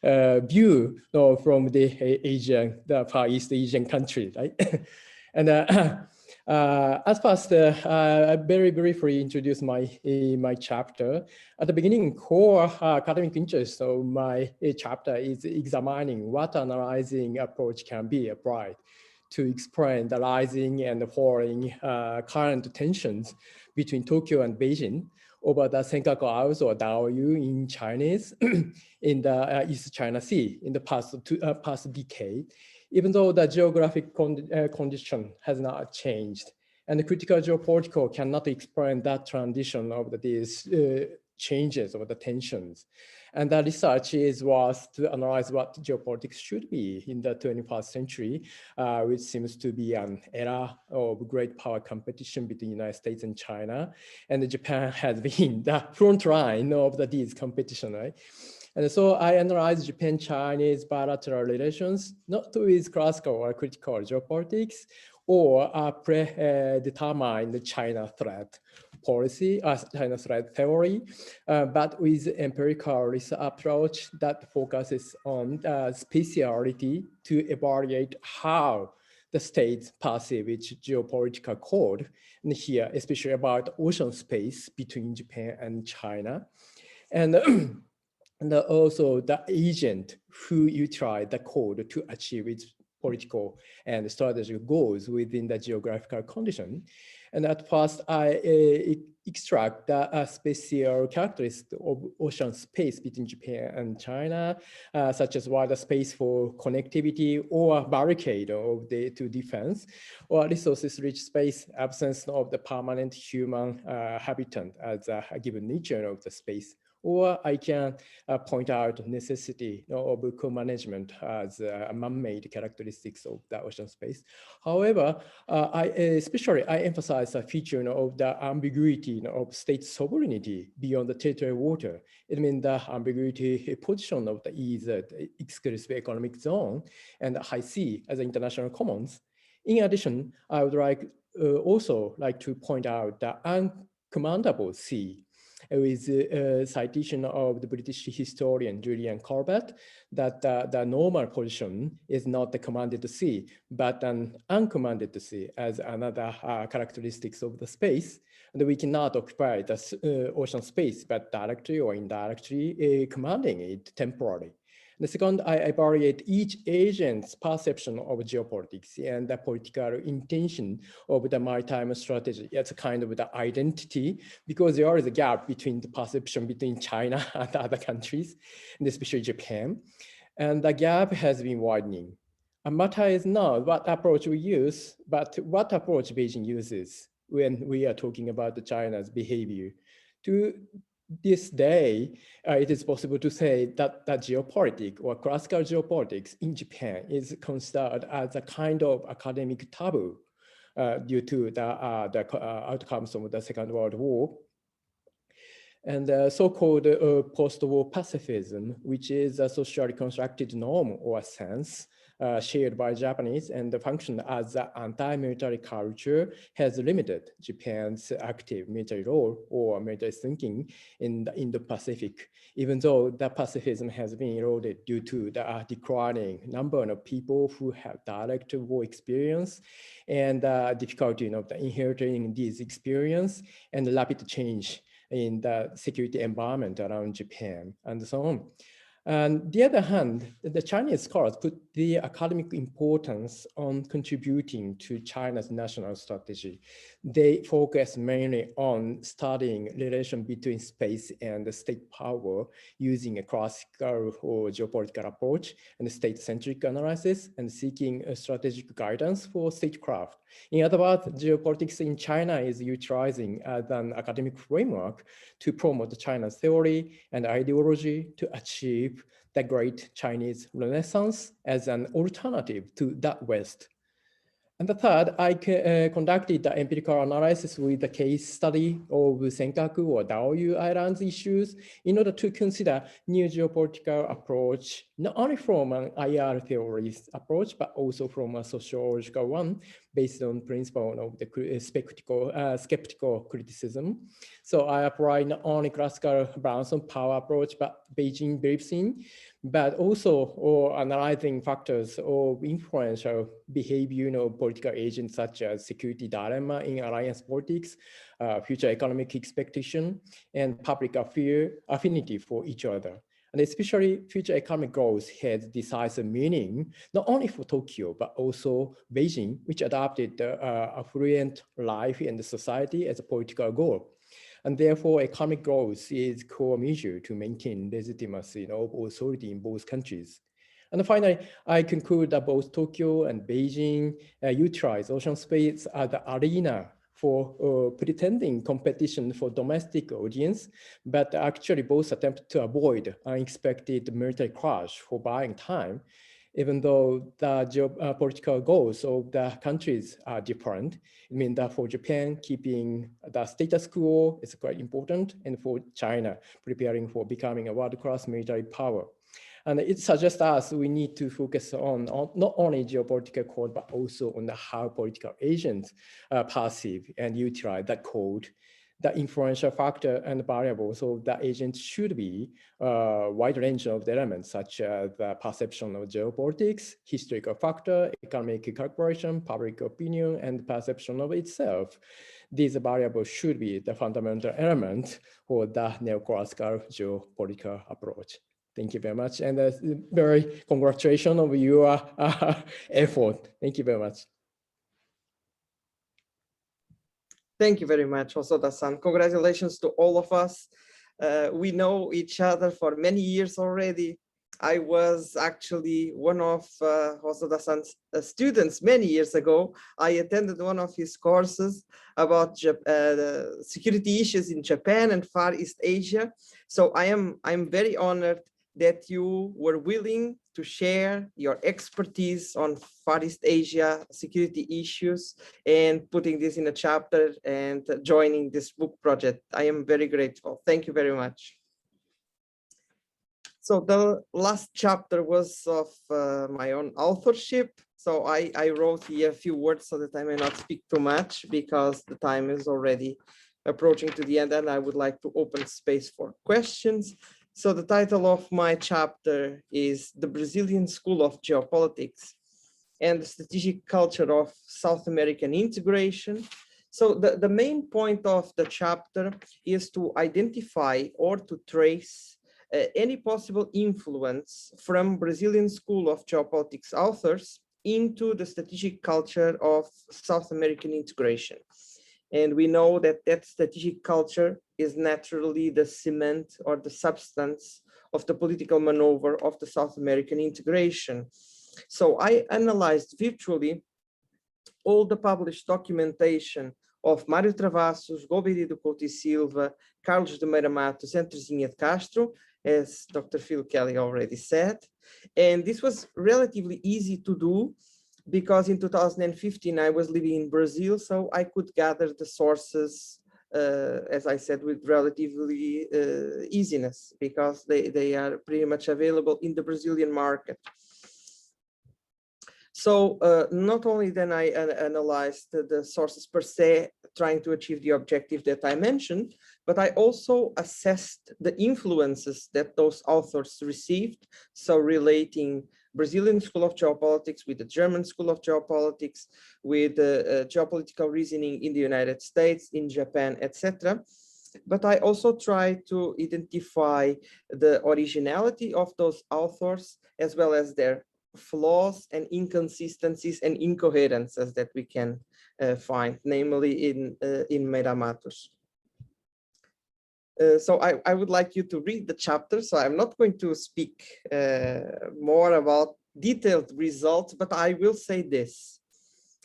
view from the Far East Asian country, right? And at first, I very briefly introduce my chapter. At the beginning, core academic interest of my chapter is examining what analyzing approach can be applied to explain the rising and falling current tensions between Tokyo and Beijing, over the Senkaku Isles or Daoyu in Chinese in the East China Sea in the past decade, even though the geographic condition has not changed. And the critical geopolitical cannot explain that transition of these changes or the tensions. And the research was to analyze what geopolitics should be in the 21st century, which seems to be an era of great power competition between the United States and China. And Japan has been the front line of these competition, right? And so I analyzed Japan-Chinese bilateral relations, not with classical or critical geopolitics, or predetermined China threat policy, China threat theory, but with empirical research approach that focuses on speciality to evaluate how the states perceive its geopolitical code, and here especially about ocean space between Japan and China, and and also the agent who utilize the code to achieve its political and strategic goals within the geographical condition. And at first, I extract the spatial characteristics of ocean space between Japan and China, such as wider space for connectivity or barricade of the to defense, or resources-rich space, absence of the permanent human habitat as a given nature of the space. Or I can point out necessity of co-management as man-made characteristics of the ocean space. However, I emphasize a feature of the ambiguity of state sovereignty beyond the territorial water. It means the ambiguity position of the EEZ, exclusive economic zone, and the high sea as international commons. In addition, I would also like to point out the uncommandable sea, with a citation of the British historian Julian Corbett, that the normal position is not the commanded sea, but an uncommanded sea as another characteristics of the space. And we cannot occupy the ocean space, but directly or indirectly commanding it temporarily. The second, I evaluate each agent's perception of geopolitics and the political intention of the maritime strategy. It's a kind of the identity, because there is a gap between the perception between China and other countries, and especially Japan. And the gap has been widening. A matter is not what approach we use, but what approach Beijing uses when we are talking about China's behavior. To this day, it is possible to say that geopolitics or classical geopolitics in Japan is considered as a kind of academic taboo due to the outcomes of the Second World War. And so-called post-war pacifism, which is a socially constructed norm or sense shared by Japanese and function as an anti-military culture, has limited Japan's active military role or military thinking in the Indo-Pacific, even though the pacifism has been eroded due to the declining number of people who have direct war experience and difficulty of inheriting this experience and rapid change in the security environment around Japan and so on. On the other hand, the Chinese scholars put the academic importance on contributing to China's national strategy. They focus mainly on studying relation between space and state power using a classical or geopolitical approach and state-centric analysis and seeking a strategic guidance for statecraft. In other words, geopolitics in China is utilizing as an academic framework to promote China's theory and ideology to achieve the great Chinese Renaissance as an alternative to the West. And the third, I conducted the empirical analysis with the case study of Senkaku or Daoyu Islands issues in order to consider new geopolitical approach, not only from an IR theorist approach, but also from a sociological one based on principle of the skeptical criticism. So I apply not only classical balance of power approach, but Beijing believes in, but also analyzing factors of influential behavior of political agents such as security dilemma in alliance politics, future economic expectation, and public affinity for each other. And especially future economic growth has decisive meaning, not only for Tokyo, but also Beijing, which adopted affluent life in the society as a political goal. And therefore, economic growth is core measure to maintain legitimacy of authority in both countries. And finally, I conclude that both Tokyo and Beijing utilize ocean space as the arena for pretending competition for domestic audience, but actually both attempt to avoid unexpected military clash for buying time, even though the geopolitical goals of the countries are different. It means that for Japan, keeping the status quo is quite important, and for China, preparing for becoming a world-class military power. And it suggests us we need to focus on not only geopolitical code, but also on how political agents perceive and utilize that code, the influential factor and variables of the agent should be a wide range of the elements, such as the perception of geopolitics, historical factor, economic calculation, public opinion, and perception of itself. These variables should be the fundamental element for the neoclassical geopolitical approach. Thank you very much. And very congratulations on your effort. Thank you very much. Thank you very much, Hosoda-san. Congratulations to all of us. We know each other for many years already. I was actually one of Hosoda-san's students many years ago. I attended one of his courses about security issues in Japan and Far East Asia. So I'm very honored that you were willing to share your expertise on Far East Asia security issues and putting this in a chapter and joining this book project. I am very grateful. Thank you very much. So the last chapter was of my own authorship. So I wrote here a few words so that I may not speak too much because the time is already approaching to the end, and I would like to open space for questions. So the title of my chapter is The Brazilian School of Geopolitics and the Strategic Culture of South American Integration. So the main point of the chapter is to identify or to trace any possible influence from Brazilian School of Geopolitics authors into the strategic culture of South American integration. And we know that that strategic culture is naturally the cement or the substance of the political maneuver of the South American integration. So I analyzed virtually all the published documentation of Mário Travassos, Golbery Couto e Silva, Carlos de Meira Matos, and Teresinha de Castro, as Dr. Phil Kelly already said. And this was relatively easy to do because in 2015 I was living in Brazil, so I could gather the sources, as I said, with relatively easiness because they are pretty much available in the Brazilian market. So not only then I analyzed the sources per se, trying to achieve the objective that I mentioned, but I also assessed the influences that those authors received. So relating Brazilian School of Geopolitics with the German School of Geopolitics, with geopolitical reasoning in the United States, in Japan, etc. But I also tried to identify the originality of those authors as well as their flaws and inconsistencies and incoherences that we can find, namely in Meira Matos. So I would like you to read the chapter. So I'm not going to speak more about detailed results, but I will say this.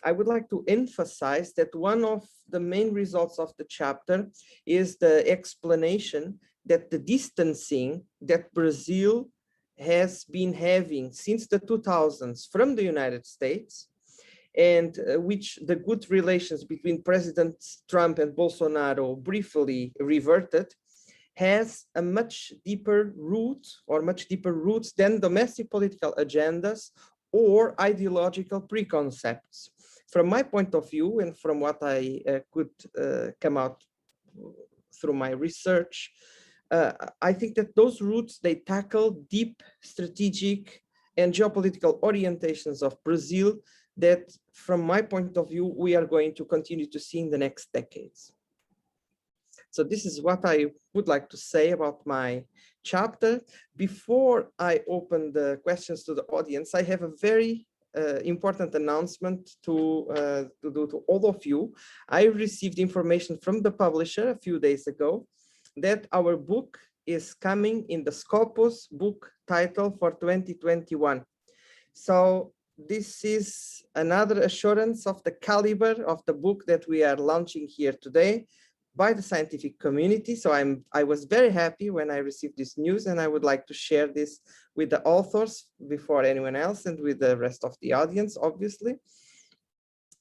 I would like to emphasize that one of the main results of the chapter is the explanation that the distancing that Brazil has been having since the 2000s from the United States, and which the good relations between Presidents Trump and Bolsonaro briefly reverted, has a much deeper root or much deeper roots than domestic political agendas or ideological preconcepts. From my point of view and from what I could come out through my research, I think that those roots, they tackle deep strategic and geopolitical orientations of Brazil that, from my point of view, we are going to continue to see in the next decades. So this is what I would like to say about my chapter. Before I open the questions to the audience, I have a very important announcement to do to all of you. I received information from the publisher a few days ago that our book is coming in the Scopus book title for 2021. So this is another assurance of the caliber of the book that we are launching here today by the scientific community. So I was very happy when I received this news, and I would like to share this with the authors before anyone else and with the rest of the audience, obviously.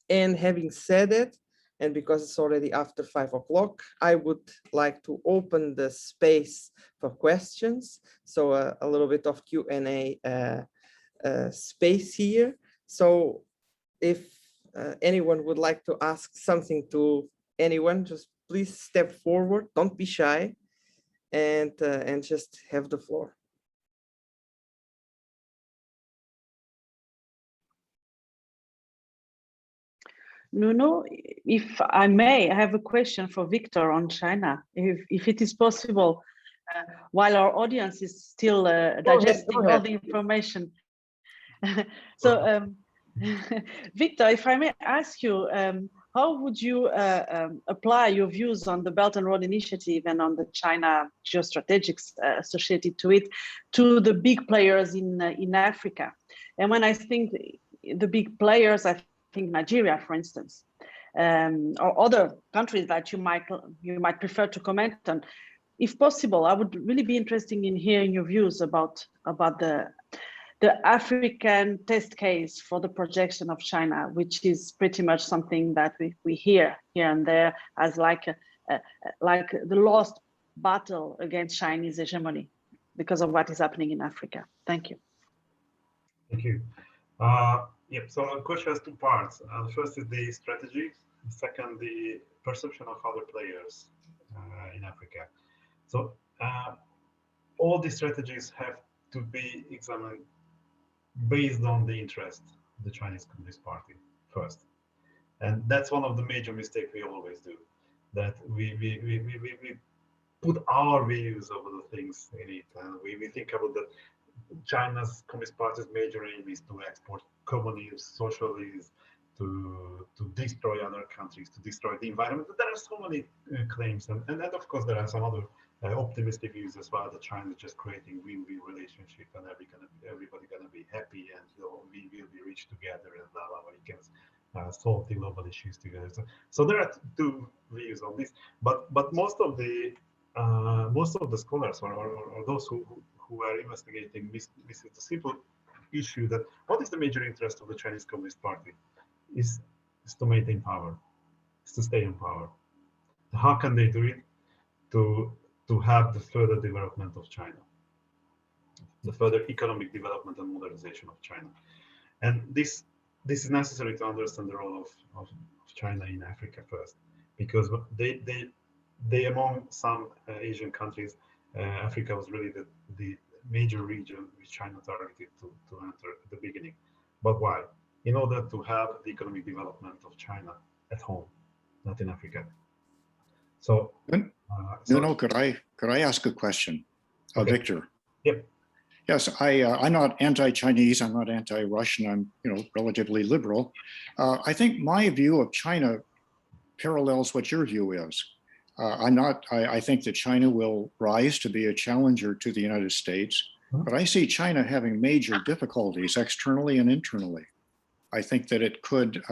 And having said it, and because it's already after 5 o'clock, I would like to open the space for questions. So a little bit of Q&A space here. So if anyone would like to ask something to anyone, just please step forward, don't be shy, and just have the floor. Nuno, if I may, I have a question for Victor on China, if it is possible, while our audience is still digesting all the information. So, Victor, if I may ask you, how would you apply your views on the Belt and Road Initiative and on the China geostrategics associated to it to the big players in Africa? And when I think the big players, I think Nigeria, for instance, or other countries that you might prefer to comment on. If possible, I would really be interested in hearing your views about the African test case for the projection of China, which is pretty much something that we hear here and there as like the lost battle against Chinese hegemony because of what is happening in Africa. Thank you. Thank you. Yep, so the question has two parts. First is the strategy, second, the perception of other players in Africa. So all these strategies have to be examined based on the interest of the Chinese Communist Party first. And that's one of the major mistakes we always do, that we put our views over the things in it. And we think about that China's Communist Party's major aim is to export communism, socialism, to destroy other countries, to destroy the environment. There are so many claims, and of course there are some other optimistic views as well, that China is just creating win-win relationship and everybody gonna be happy, and we will be rich together, and blah blah blah. We can solve the global issues together. So there are two views on this, but most of the scholars or those who are investigating this is the simple issue that what is the major interest of the Chinese Communist Party is to maintain power, is to stay in power. How can they do it? To have the further development of China, the further economic development and modernization of China. And this is necessary to understand the role of China in Africa first, because they among some Asian countries, Africa was really the major region which China targeted to enter at the beginning. But why? In order to have the economic development of China at home, not in Africa. So, no, could I ask a question, okay. Victor? Yep. Yes, I'm not anti-Chinese. I'm not anti-Russian. I'm relatively liberal. I think my view of China parallels what your view is. I think that China will rise to be a challenger to the United States, but I see China having major difficulties externally and internally. I think that it could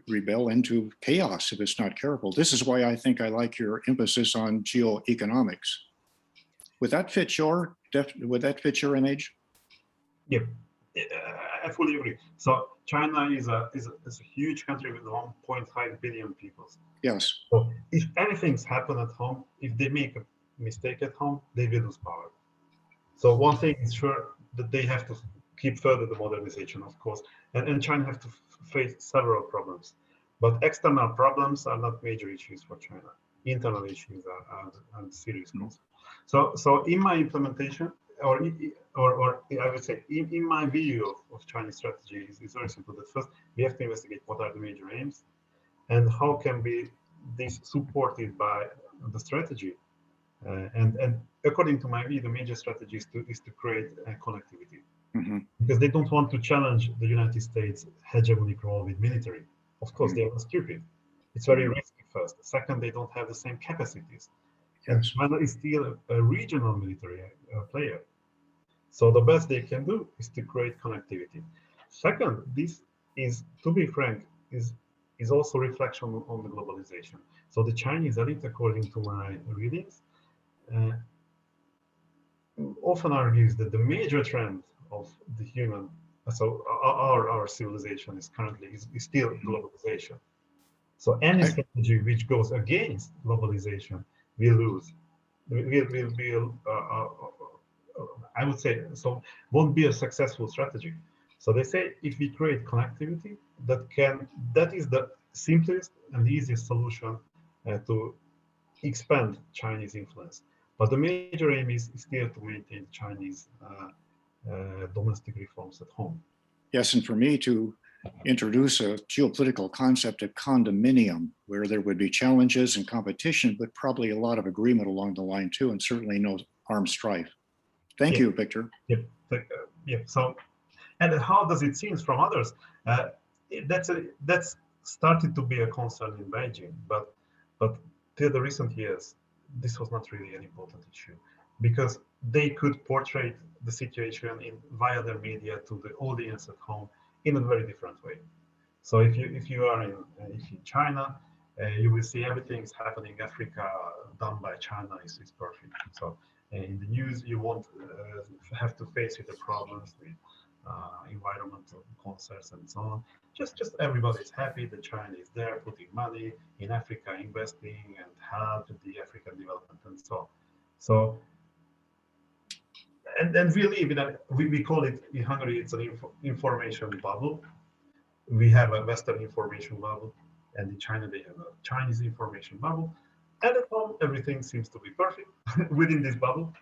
rebel into chaos if it's not careful. This is why I think I like your emphasis on geoeconomics. Would that fit your image? Yep, I fully agree. So China is a huge country with 1.5 billion people. Yes. So if anything's happened at home, if they make a mistake at home, they will lose power. So one thing is sure, that they have to keep further the modernization, of course, and China have to face several problems. But external problems are not major issues for China. Internal issues are serious concerns. So in my implementation, or I would say in my view of Chinese strategy, is very simple. That first we have to investigate what are the major aims, and how can be this supported by the strategy. And according to my view, the major strategy is to create connectivity. because they don't want to challenge the United States' hegemonic role with military. Of course, they are not stupid. It's very risky first. Second, they don't have the same capacities. And China is still a regional military player. So the best they can do is to create connectivity. Second, this is, to be frank, is also reflection on the globalization. So the Chinese elite, according to my readings, often argues that the major trend of the human, so our civilization is currently is still globalization. So any strategy which goes against globalization will lose. Will be, I would say, so won't be a successful strategy. So they say if we create connectivity, that is the simplest and the easiest solution to expand Chinese influence. But the major aim is still to maintain Chinese domestic reforms at home. Yes, and for me to introduce a geopolitical concept of condominium, where there would be challenges and competition, but probably a lot of agreement along the line too, and certainly no armed strife. Thank you, Victor. Yeah. So, and how does it seem from others? That's started to be a concern in Beijing, but till the recent years, this was not really an important issue, because they could portray the situation via their media to the audience at home in a very different way. So if you are in China, you will see everything's happening in Africa done by China is perfect. So in the news, you won't have to face with the problems with environmental concerns and so on. Just everybody's happy that China is there putting money in Africa, investing and help the African development and so on. So and we live in we call it in Hungary, it's an information bubble. We have a Western information bubble, and in China they have a Chinese information bubble. And at home, everything seems to be perfect within this bubble,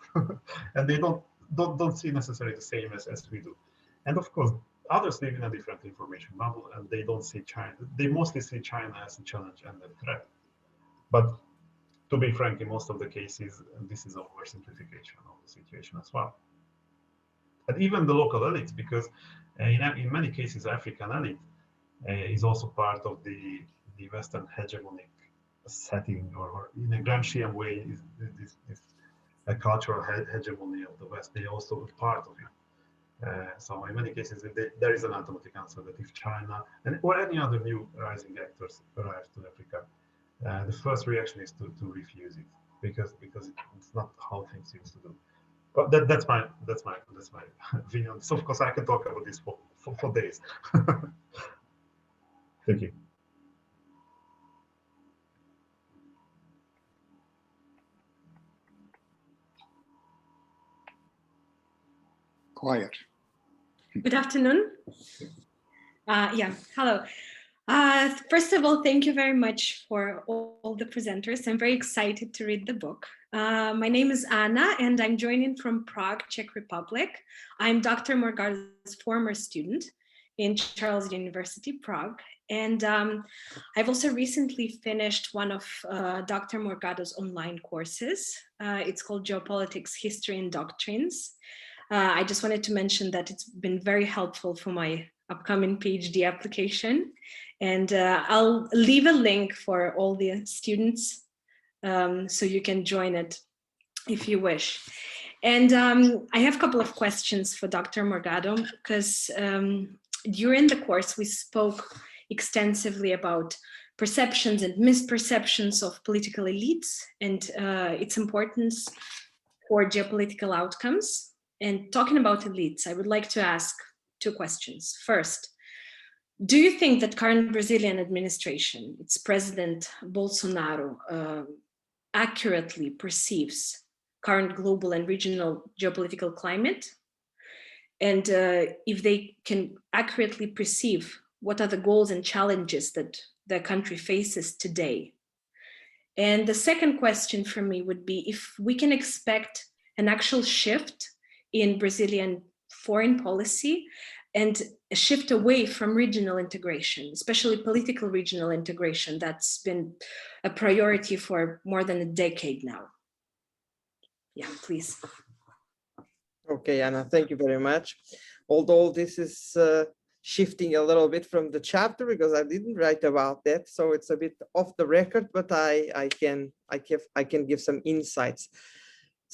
and they don't see necessarily the same as we do. And of course, others live in a different information bubble, and they don't see China. They mostly see China as a challenge and a threat. But to be frank, in most of the cases, this is an oversimplification of the situation as well. And even the local elites, because in many cases, African elite is also part of the Western hegemonic setting, or in a Gramscian way, is this a cultural hegemony of the West. They also are part of it. So in many cases, there is an automatic answer that if China or any other new rising actors arrive to Africa, the first reaction is to refuse it, because it's not how things used to do. But that's my opinion. So of course I can talk about this for days. Thank you. Quiet. Good afternoon. Hello. First of all, thank you very much for all the presenters. I'm very excited to read the book. My name is Anna, and I'm joining from Prague, Czech Republic. I'm Dr. Morgado's former student in Charles University, Prague. And I've also recently finished one of Dr. Morgado's online courses. It's called Geopolitics, History and Doctrines. I just wanted to mention that it's been very helpful for my upcoming PhD application. And I'll leave a link for all the students so you can join it if you wish. And I have a couple of questions for Dr. Morgado, because during the course, we spoke extensively about perceptions and misperceptions of political elites and its importance for geopolitical outcomes. And talking about elites, I would like to ask two questions. First, do you think that current Brazilian administration, its president Bolsonaro, accurately perceives current global and regional geopolitical climate? And if they can accurately perceive what are the goals and challenges that the country faces today? And the second question for me would be if we can expect an actual shift in Brazilian foreign policy and a shift away from regional integration, especially political regional integration that's been a priority for more than a decade now. Yeah, please. Okay, Anna, thank you very much. although this is shifting a little bit from the chapter because I didn't write about that, so it's a bit off the record, but I can give some insights.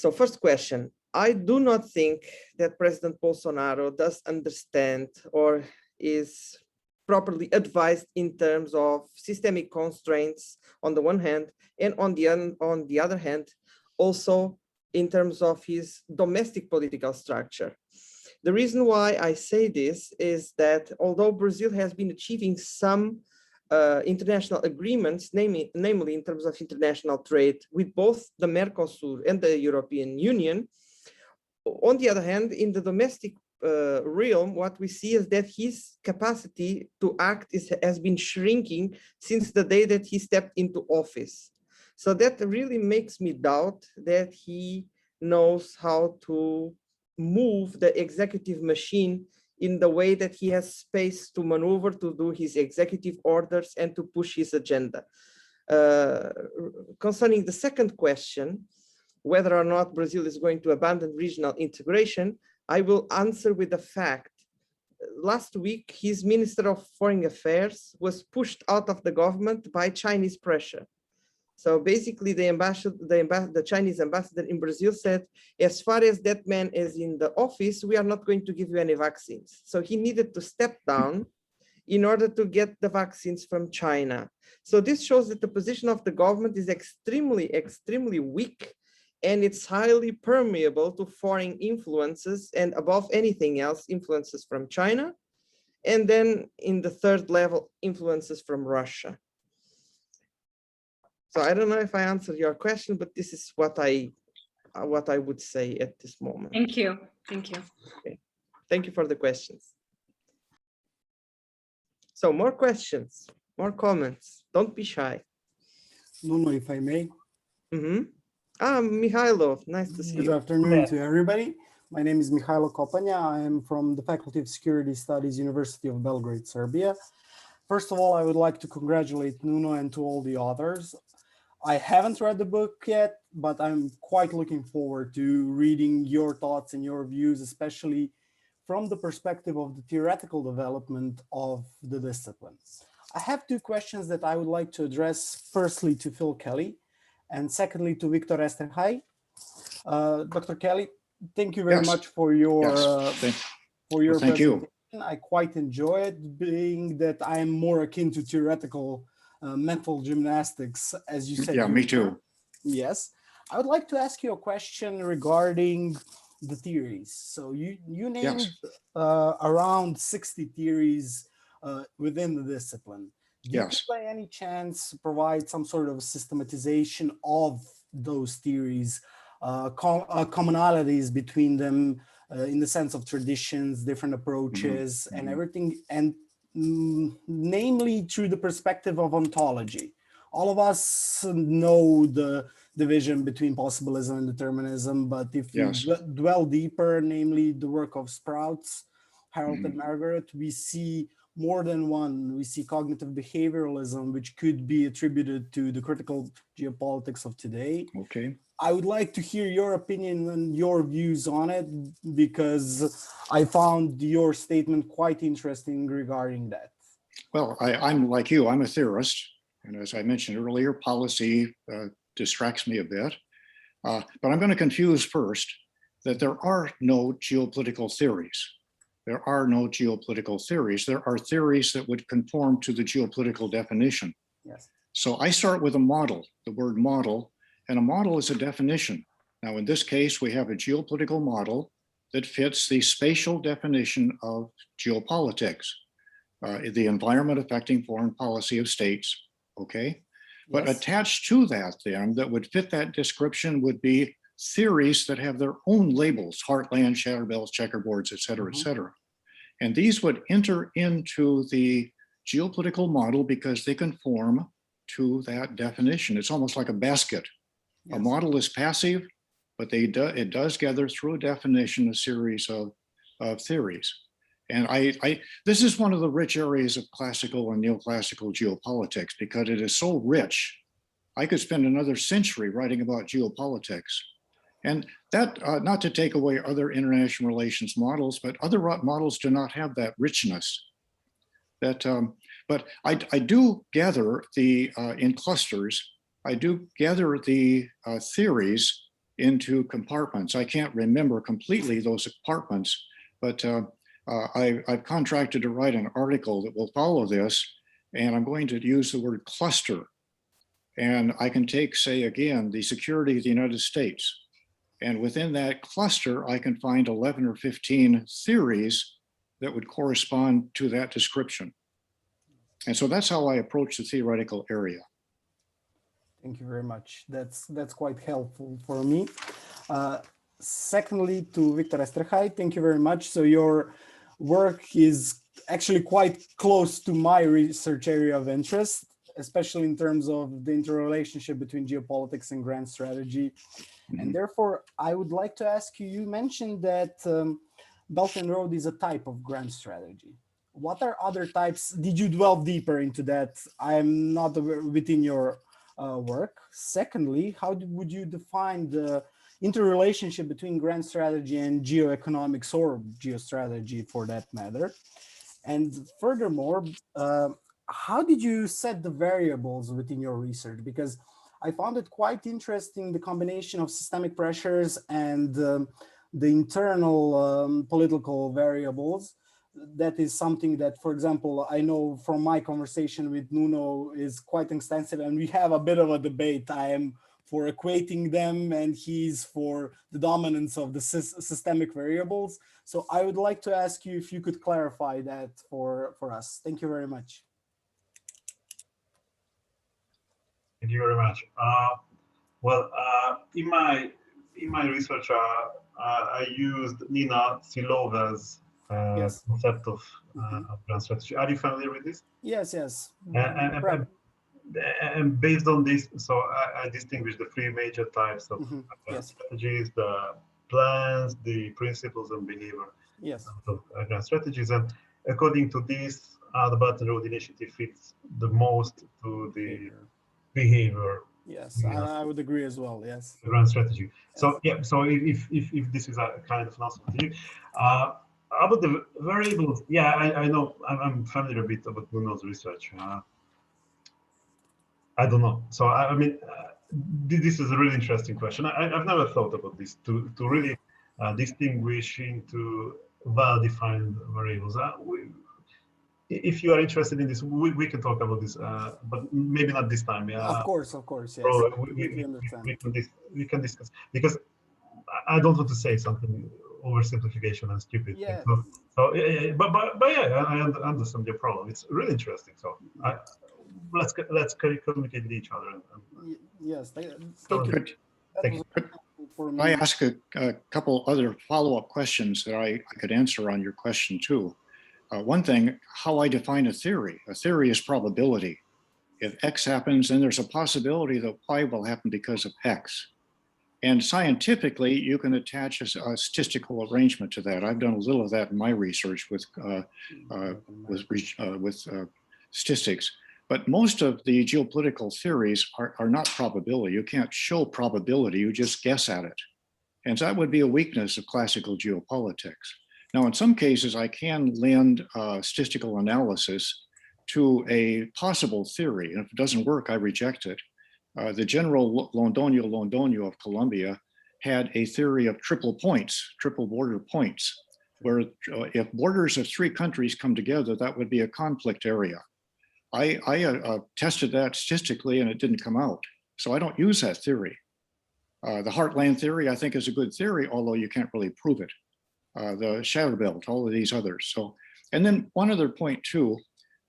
So first question, I do not think that President Bolsonaro does understand or is properly advised in terms of systemic constraints on the one hand, and on the other hand, also in terms of his domestic political structure. The reason why I say this is that although Brazil has been achieving some international agreements, namely in terms of international trade with both the Mercosur and the European Union, on the other hand, in the domestic realm, what we see is that his capacity to act has been shrinking since the day that he stepped into office. So that really makes me doubt that he knows how to move the executive machine in the way that he has space to maneuver, to do his executive orders and to push his agenda. Concerning the second question, whether or not Brazil is going to abandon regional integration, I will answer with the fact. Last week, his Minister of Foreign Affairs was pushed out of the government by Chinese pressure. So basically, the Chinese ambassador in Brazil said, as far as that man is in the office, we are not going to give you any vaccines. So he needed to step down in order to get the vaccines from China. So this shows that the position of the government is extremely, extremely weak, and it's highly permeable to foreign influences, and above anything else, influences from China. And then in the third level, influences from Russia. So I don't know if I answered your question, but this is what I would say at this moment. Thank you. Thank you. Okay. Thank you for the questions. So more questions, more comments. Don't be shy. No, if I may. Mihailo, nice to see you. Good afternoon to everybody. My name is Mihailo Kopanja. I am from the Faculty of Security Studies, University of Belgrade, Serbia. First of all, I would like to congratulate Nuno and to all the authors. I haven't read the book yet, but I'm quite looking forward to reading your thoughts and your views, especially from the perspective of the theoretical development of the discipline. I have two questions that I would like to address, firstly to Phil Kelly, and secondly to Victor Esterhaj. Dr. Kelly, thank you very much for your presentation. I quite enjoy it, being that I am more akin to theoretical mental gymnastics, as you said. Yeah, me too. Yes. I would like to ask you a question regarding the theories. So you named around 60 theories within the discipline. Do you by any chance provide some sort of systematization of those theories, commonalities between them in the sense of traditions, different approaches, and everything, and namely through the perspective of ontology? All of us know the division between possibilism and determinism, but if you dwell deeper, namely the work of Sprouts, Harold and Margaret, we see more than one. We see cognitive behavioralism, which could be attributed to the critical geopolitics of today. Okay. I would like to hear your opinion and your views on it, because I found your statement quite interesting regarding that. Well, I'm like you, I'm a theorist. And as I mentioned earlier, policy distracts me a bit. But I'm going to confuse first that there are no geopolitical theories. There are no geopolitical theories. There are theories that would conform to the geopolitical definition. Yes. So I start with a model, the word model, and a model is a definition. Now, in this case, we have a geopolitical model that fits the spatial definition of geopolitics, the environment affecting foreign policy of states, okay? But attached to that then, that would fit that description would be theories that have their own labels, heartland, shatterbells, checkerboards, et cetera, et cetera. And these would enter into the geopolitical model because they conform to that definition. It's almost like a basket. A model is passive, but it does gather through a definition a series of theories. And this is one of the rich areas of classical and neoclassical geopolitics because it is so rich. I could spend another century writing about geopolitics. And That, not to take away other international relations models, but other models do not have that richness. That, but I do gather the, in clusters, I do gather the theories into compartments. I can't remember completely those compartments, but I've contracted to write an article that will follow this, and I'm going to use the word cluster. And I can take, say again, the security of the United States. And within that cluster, I can find 11 or 15 theories that would correspond to that description. And so that's how I approach the theoretical area. Thank you very much. That's quite helpful for me. Secondly, to Victor Esterhaj, thank you very much. So your work is actually quite close to my research area of interest, especially in terms of the interrelationship between geopolitics and grand strategy. And therefore, I would like to ask you, you mentioned that Belt and Road is a type of grand strategy. What are other types? Did you delve deeper into that? I'm not aware within your work. Secondly, how would you define the interrelationship between grand strategy and geoeconomics or geostrategy for that matter? And furthermore, how did you set the variables within your research? Because I found it quite interesting, the combination of systemic pressures and the internal political variables. That is something that, for example, I know from my conversation with Nuno is quite extensive, and we have a bit of a debate. I am for equating them and he's for the dominance of the systemic variables. So I would like to ask you if you could clarify that for us. Thank you very much. Thank you very much. In my research, I used Nina Silova's Yes. concept of grand strategy. Are you familiar with this? Yes, yes. And based on this, so I distinguish the three major types of Yes. strategies: the plans, the principles, and behavior. Yes. Of grand strategies. And according to this, the Belt and Road Initiative fits the most to the behavior. Yes, I would agree as well. Yes. The grand strategy. Yes. So yeah. So if this is a kind of an answer to you, about the variables, yeah, I know I'm familiar a bit about Nuno's research. I don't know. So I mean, this is a really interesting question. I've never thought about this to really distinguish into well-defined variables. If you are interested in this, we can talk about this, but maybe not this time. Of course, yes. We can discuss, because I don't want to say something oversimplification and stupid. Yeah. But yeah, I understand your problem. It's really interesting. So let's communicate with each other. Yes. Thank you. Thank you. I ask a couple other follow-up questions that I could answer on your question too. One thing, how I define a theory. A theory is probability. If X happens, then there's a possibility that Y will happen because of X. And scientifically, you can attach a statistical arrangement to that. I've done a little of that in my research with statistics. But most of the geopolitical theories are not probability. You can't show probability, you just guess at it. And so that would be a weakness of classical geopolitics. Now, in some cases, I can lend statistical analysis to a possible theory. And if it doesn't work, I reject it. The General Londoño of Colombia had a theory of triple points, triple border points, where if borders of three countries come together, that would be a conflict area. I tested that statistically and it didn't come out. So I don't use that theory. The heartland theory, I think, is a good theory, although you can't really prove it. The shadow belt, all of these others. So, and then one other point too,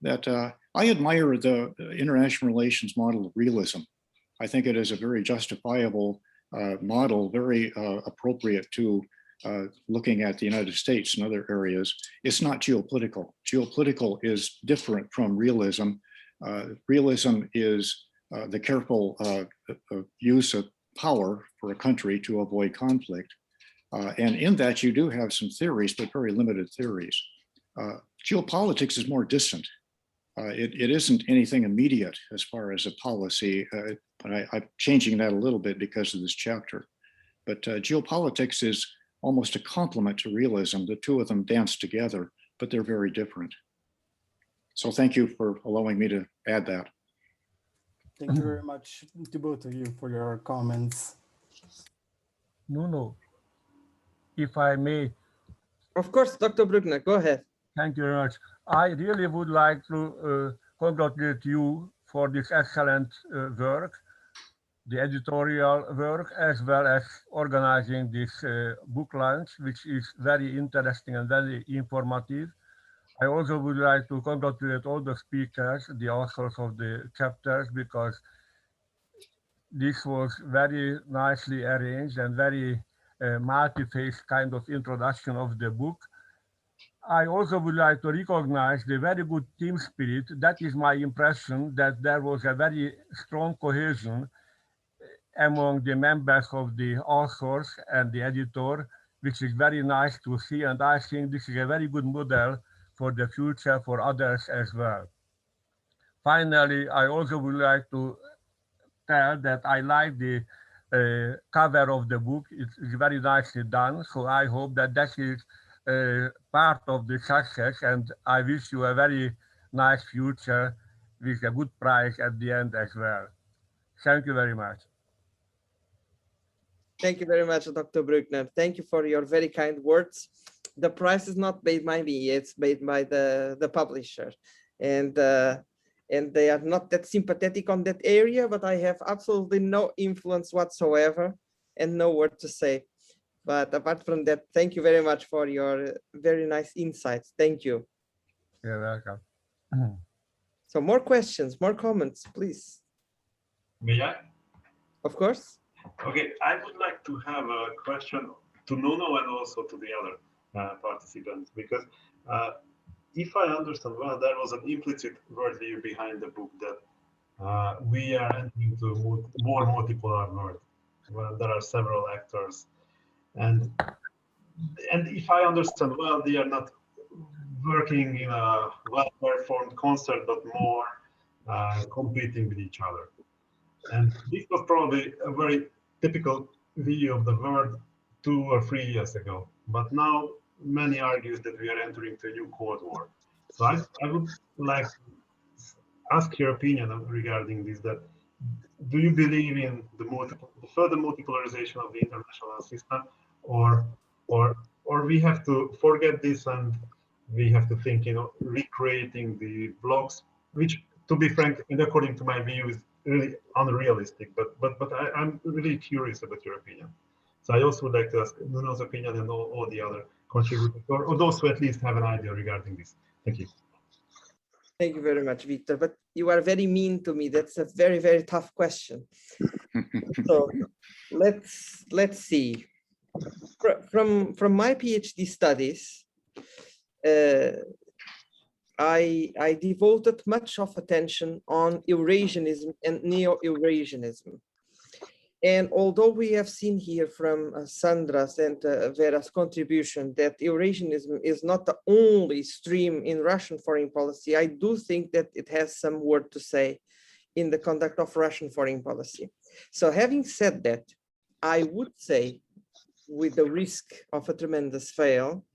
that I admire the international relations model of realism. I think it is a very justifiable model, very appropriate to looking at the United States and other areas. It's not geopolitical. Geopolitical is different from realism. Realism is the careful use of power for a country to avoid conflict. And in that, you do have some theories, but very limited theories. Geopolitics is more distant. It isn't anything immediate as far as a policy, but I'm changing that a little bit because of this chapter. But geopolitics is almost a complement to realism. The two of them dance together, but they're very different. So thank you for allowing me to add that. Thank you very much to both of you for your comments. Nuno, if I may. Of course, Dr. Bruckner, go ahead. Thank you very much. I really would like to congratulate you for this excellent work, the editorial work, as well as organizing this book launch, which is very interesting and very informative. I also would like to congratulate all the speakers, the authors of the chapters, because this was very nicely arranged and very multi-phase kind of introduction of the book. I also would like to recognize the very good team spirit. That is my impression, that there was a very strong cohesion among the members of the authors and the editor, which is very nice to see. And I think this is a very good model for the future for others as well. Finally, I also would like to tell that I like the cover of the book. It's very nicely done. So I hope that that is part of the success, and I wish you a very nice future with a good prize at the end as well. Thank you very much. Thank you very much, Dr. Bruckner. Thank you for your very kind words. The prize is not made by me, it's made by the publisher. And they are not that sympathetic on that area, but I have absolutely no influence whatsoever and no word to say. But apart from that, thank you very much for your very nice insights. Thank you. You're welcome. So more questions, more comments, please. May I? Of course. Okay, I would like to have a question to Nuno and also to the other participants, because if I understand well, there was an implicit worldview behind the book that we are entering into more multipolar world, where there are several actors, and if I understand well, they are not working in a well-performed concert, but more competing with each other. And this was probably a very typical view of the world 2 or 3 years ago. But now many argue that we are entering into a new Cold War. So I would like to ask your opinion regarding this, that do you believe in the further multipolarization of the international system, or we have to forget this and we have to think, recreating the blocks, which, to be frank, and according to my view, is really unrealistic. But I'm really curious about your opinion. So I also would like to ask Nuno's opinion and all the other contributors, or those who at least have an idea regarding this. Thank you. Thank you very much, Victor. But you are very mean to me. That's a very, very tough question. So let's see. From my PhD studies, I devoted much of attention on Eurasianism and Neo-Eurasianism. And although we have seen here from Sandra's and Vera's contribution that Eurasianism is not the only stream in Russian foreign policy, I do think that it has some word to say in the conduct of Russian foreign policy. So having said that, I would say, with the risk of a tremendous fail,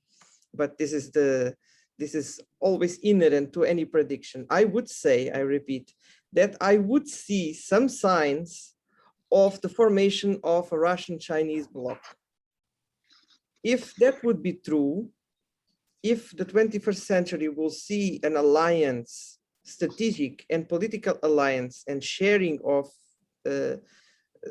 but this is always inherent to any prediction, I would say, I repeat, that I would see some signs of the formation of a Russian-Chinese bloc. If that would be true, if the 21st century will see an alliance, strategic and political alliance and sharing of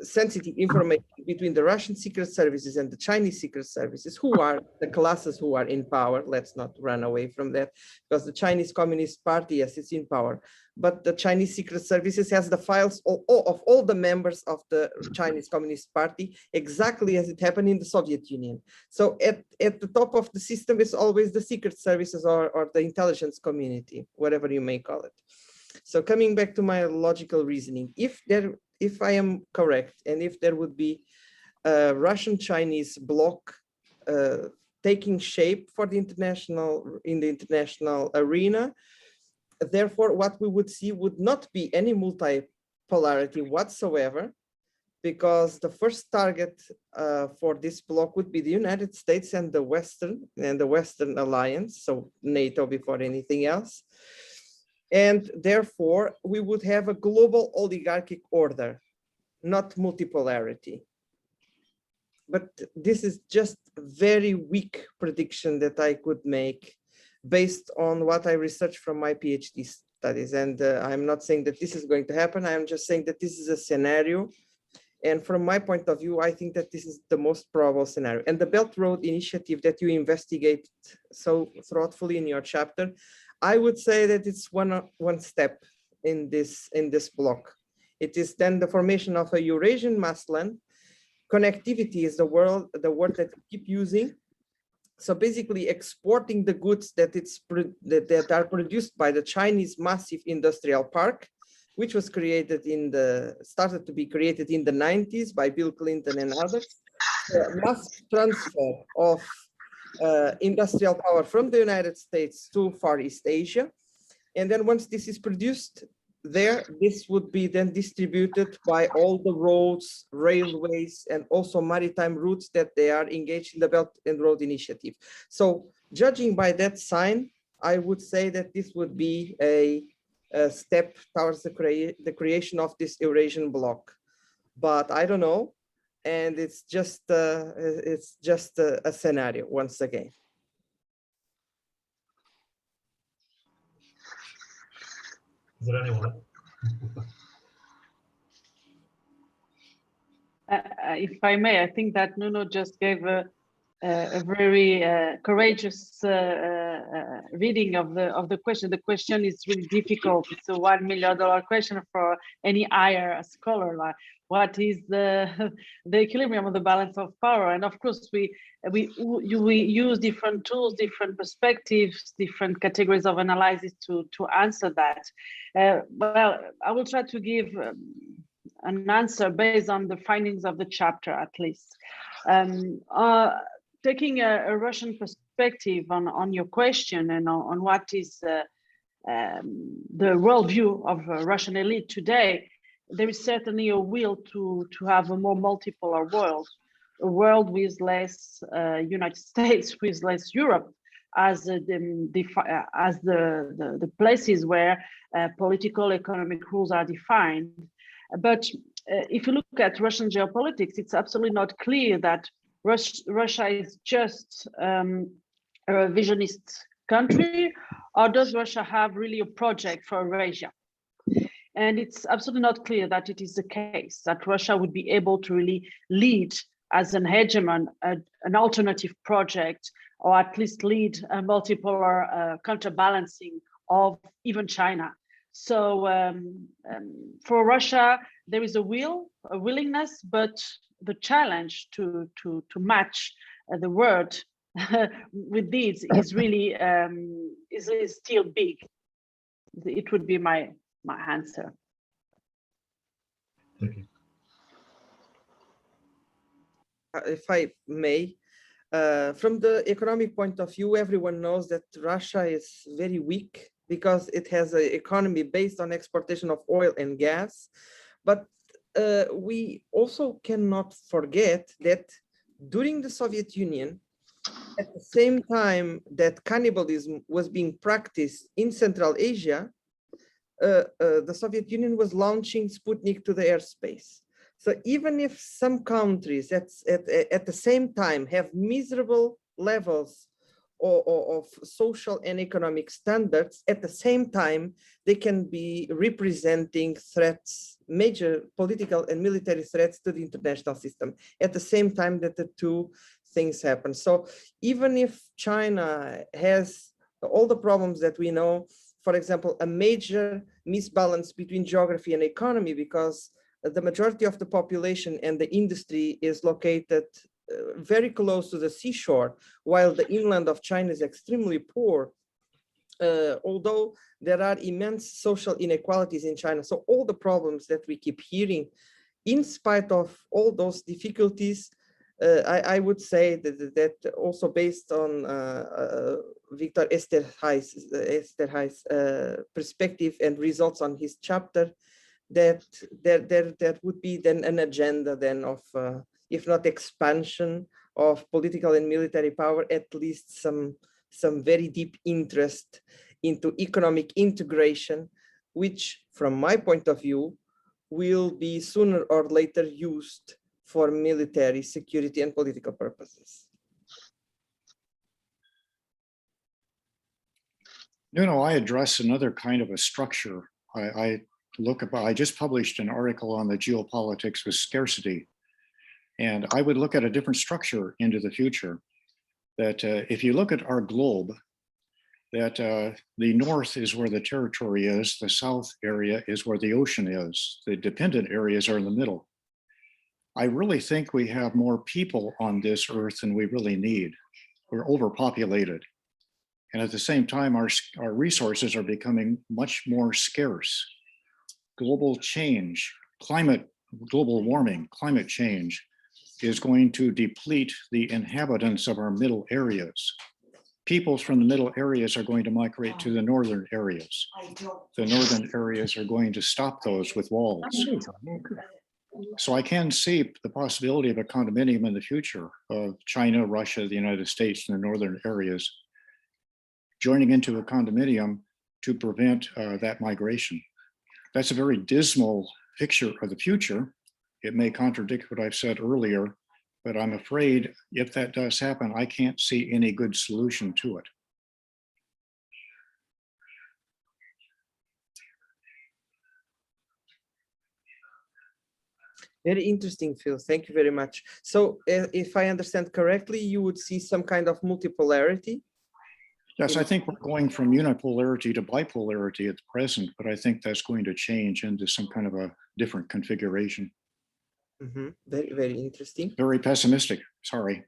sensitive information between the Russian secret services and the Chinese secret services, who are the classes who are in power. Let's not run away from that, because the Chinese Communist Party, yes, it's in power, but the Chinese secret services has the files of all the members of the Chinese Communist Party, exactly as it happened in the Soviet Union. So at the top of the system is always the secret services or the intelligence community, whatever you may call it. So coming back to my logical reasoning, if I am correct, and if there would be a Russian-Chinese bloc taking shape for the international arena, therefore what we would see would not be any multipolarity whatsoever, because the first target for this bloc would be the United States and the Western Alliance, so NATO before anything else. And therefore, we would have a global oligarchic order, not multipolarity. But this is just a very weak prediction that I could make based on what I researched from my PhD studies. And I'm not saying that this is going to happen. I'm just saying that this is a scenario. And from my point of view, I think that this is the most probable scenario. And the Belt Road Initiative that you investigate so thoughtfully in your chapter, I would say that it's one step in this block. It is then the formation of a Eurasian massland. Connectivity is the word that we keep using. So basically exporting the goods that are produced by the Chinese massive industrial park, which was started to be created in the 90s by Bill Clinton and others. Mass transfer of industrial power from the United States to Far East Asia. And then once this is produced there, this would be then distributed by all the roads, railways, and also maritime routes that they are engaged in the Belt and Road Initiative. So judging by that sign, I would say that this would be a step towards the creation of this Eurasian bloc. But I don't know. And it's just a scenario once again. Is there anyone? If I may, I think that Nuno just gave a very courageous reading of the question. The question is really difficult. It's a $1 million question for any higher scholar. Like, what is the equilibrium of the balance of power? And of course, we use different tools, different perspectives, different categories of analysis to answer that. Well, I will try to give an answer based on the findings of the chapter, at least. Taking a Russian perspective on your question and on what is the worldview of a Russian elite today, there is certainly a will to have a more multipolar world, a world with less United States, with less Europe, as the places where political economic rules are defined. But if you look at Russian geopolitics, it's absolutely not clear that Russia is just a revisionist country, or does Russia have really a project for Eurasia? And it's absolutely not clear that it is the case, that Russia would be able to really lead as an hegemon, an alternative project, or at least lead a multipolar counterbalancing of even China. So for Russia, there is a willingness, but the challenge to match the word with deeds is really is still big. It would be my answer. Thank you. If I may, from the economic point of view, everyone knows that Russia is very weak because it has an economy based on exportation of oil and gas. But we also cannot forget that during the Soviet Union, at the same time that cannibalism was being practiced in Central Asia, the Soviet Union was launching Sputnik to the airspace. So even if some countries at the same time have miserable levels of social and economic standards, at the same time, they can be representing threats, major political and military threats to the international system, at the same time that the two things happen. So even if China has all the problems that we know, for example, a major misbalance between geography and economy, because the majority of the population and the industry is located very close to the seashore, while the inland of China is extremely poor, although there are immense social inequalities in China. So all the problems that we keep hearing, in spite of all those difficulties, I would say that also based on Victor Esterhay's perspective and results on his chapter, that there would be then an agenda then of, if not expansion of political and military power, at least some very deep interest into economic integration, which from my point of view, will be sooner or later used for military, security, and political purposes. I address another kind of a structure. I just published an article on the geopolitics with scarcity, and I would look at a different structure into the future. That if you look at our globe, that the north is where the territory is, the south area is where the ocean is, the dependent areas are in the middle. I really think we have more people on this earth than we really need. We're overpopulated. And at the same time, our resources are becoming much more scarce. Global change, global warming, climate change is going to deplete the inhabitants of our middle areas. Peoples from the middle areas are going to migrate to the northern areas. The northern areas are going to stop those with walls. So I can see the possibility of a condominium in the future of China, Russia, the United States, and the northern areas joining into a condominium to prevent that migration. That's a very dismal picture of the future. It may contradict what I've said earlier, but I'm afraid if that does happen, I can't see any good solution to it. Very interesting, Phil. Thank you very much. So if I understand correctly, you would see some kind of multipolarity? Yes, I think we're going from unipolarity to bipolarity at the present, but I think that's going to change into some kind of a different configuration. Mm-hmm. Very, very interesting. Very pessimistic, sorry.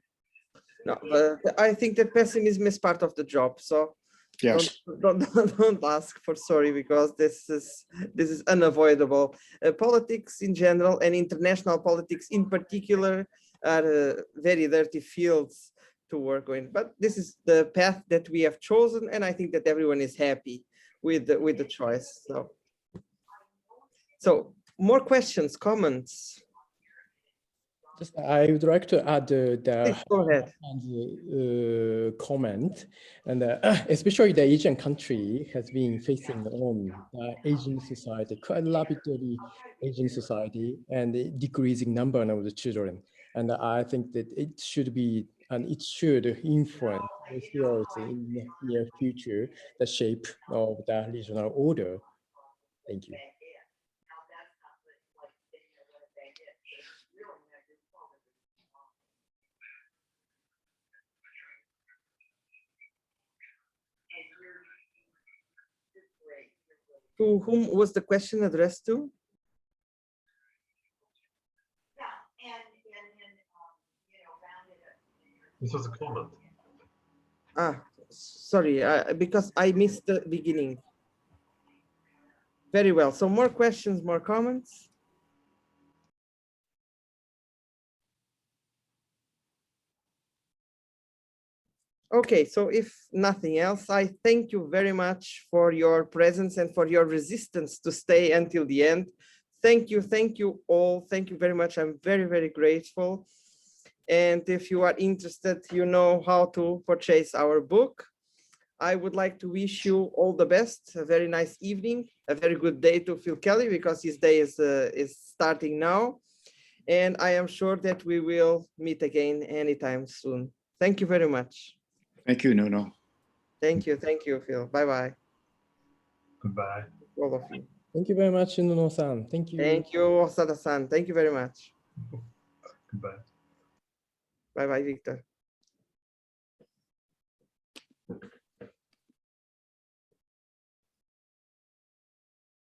No, but I think that pessimism is part of the job. So yes, don't ask for sorry, because this is unavoidable. Politics in general and international politics in particular are very dirty fields to work in, but this is the path that we have chosen, and I think that everyone is happy with the choice. So more questions, comments? Just I would like to add Please go ahead. Comment, and especially the Asian country has been facing on aging society, quite rapidly aging society, and a decreasing number of the children. And I think that it should be, and it should influence in the near future the shape of the regional order. Thank you. To whom was the question addressed to? This was a comment. Sorry, because I missed the beginning. Very well. So more questions, more comments? Okay, so if nothing else, I thank you very much for your presence and for your resistance to stay until the end. Thank you all. Thank you very much. I'm very, very grateful. And if you are interested, you know how to purchase our book. I would like to wish you all the best, a very nice evening, a very good day to Phil Kelly, because his day is starting now. And I am sure that we will meet again anytime soon. Thank you very much. Thank you, Nuno. Thank you, Phil. Bye-bye. Goodbye. All of you. Thank you very much, Nuno-san. Thank you. Thank you, Osada-san. Thank you very much. Goodbye. Bye-bye, Victor.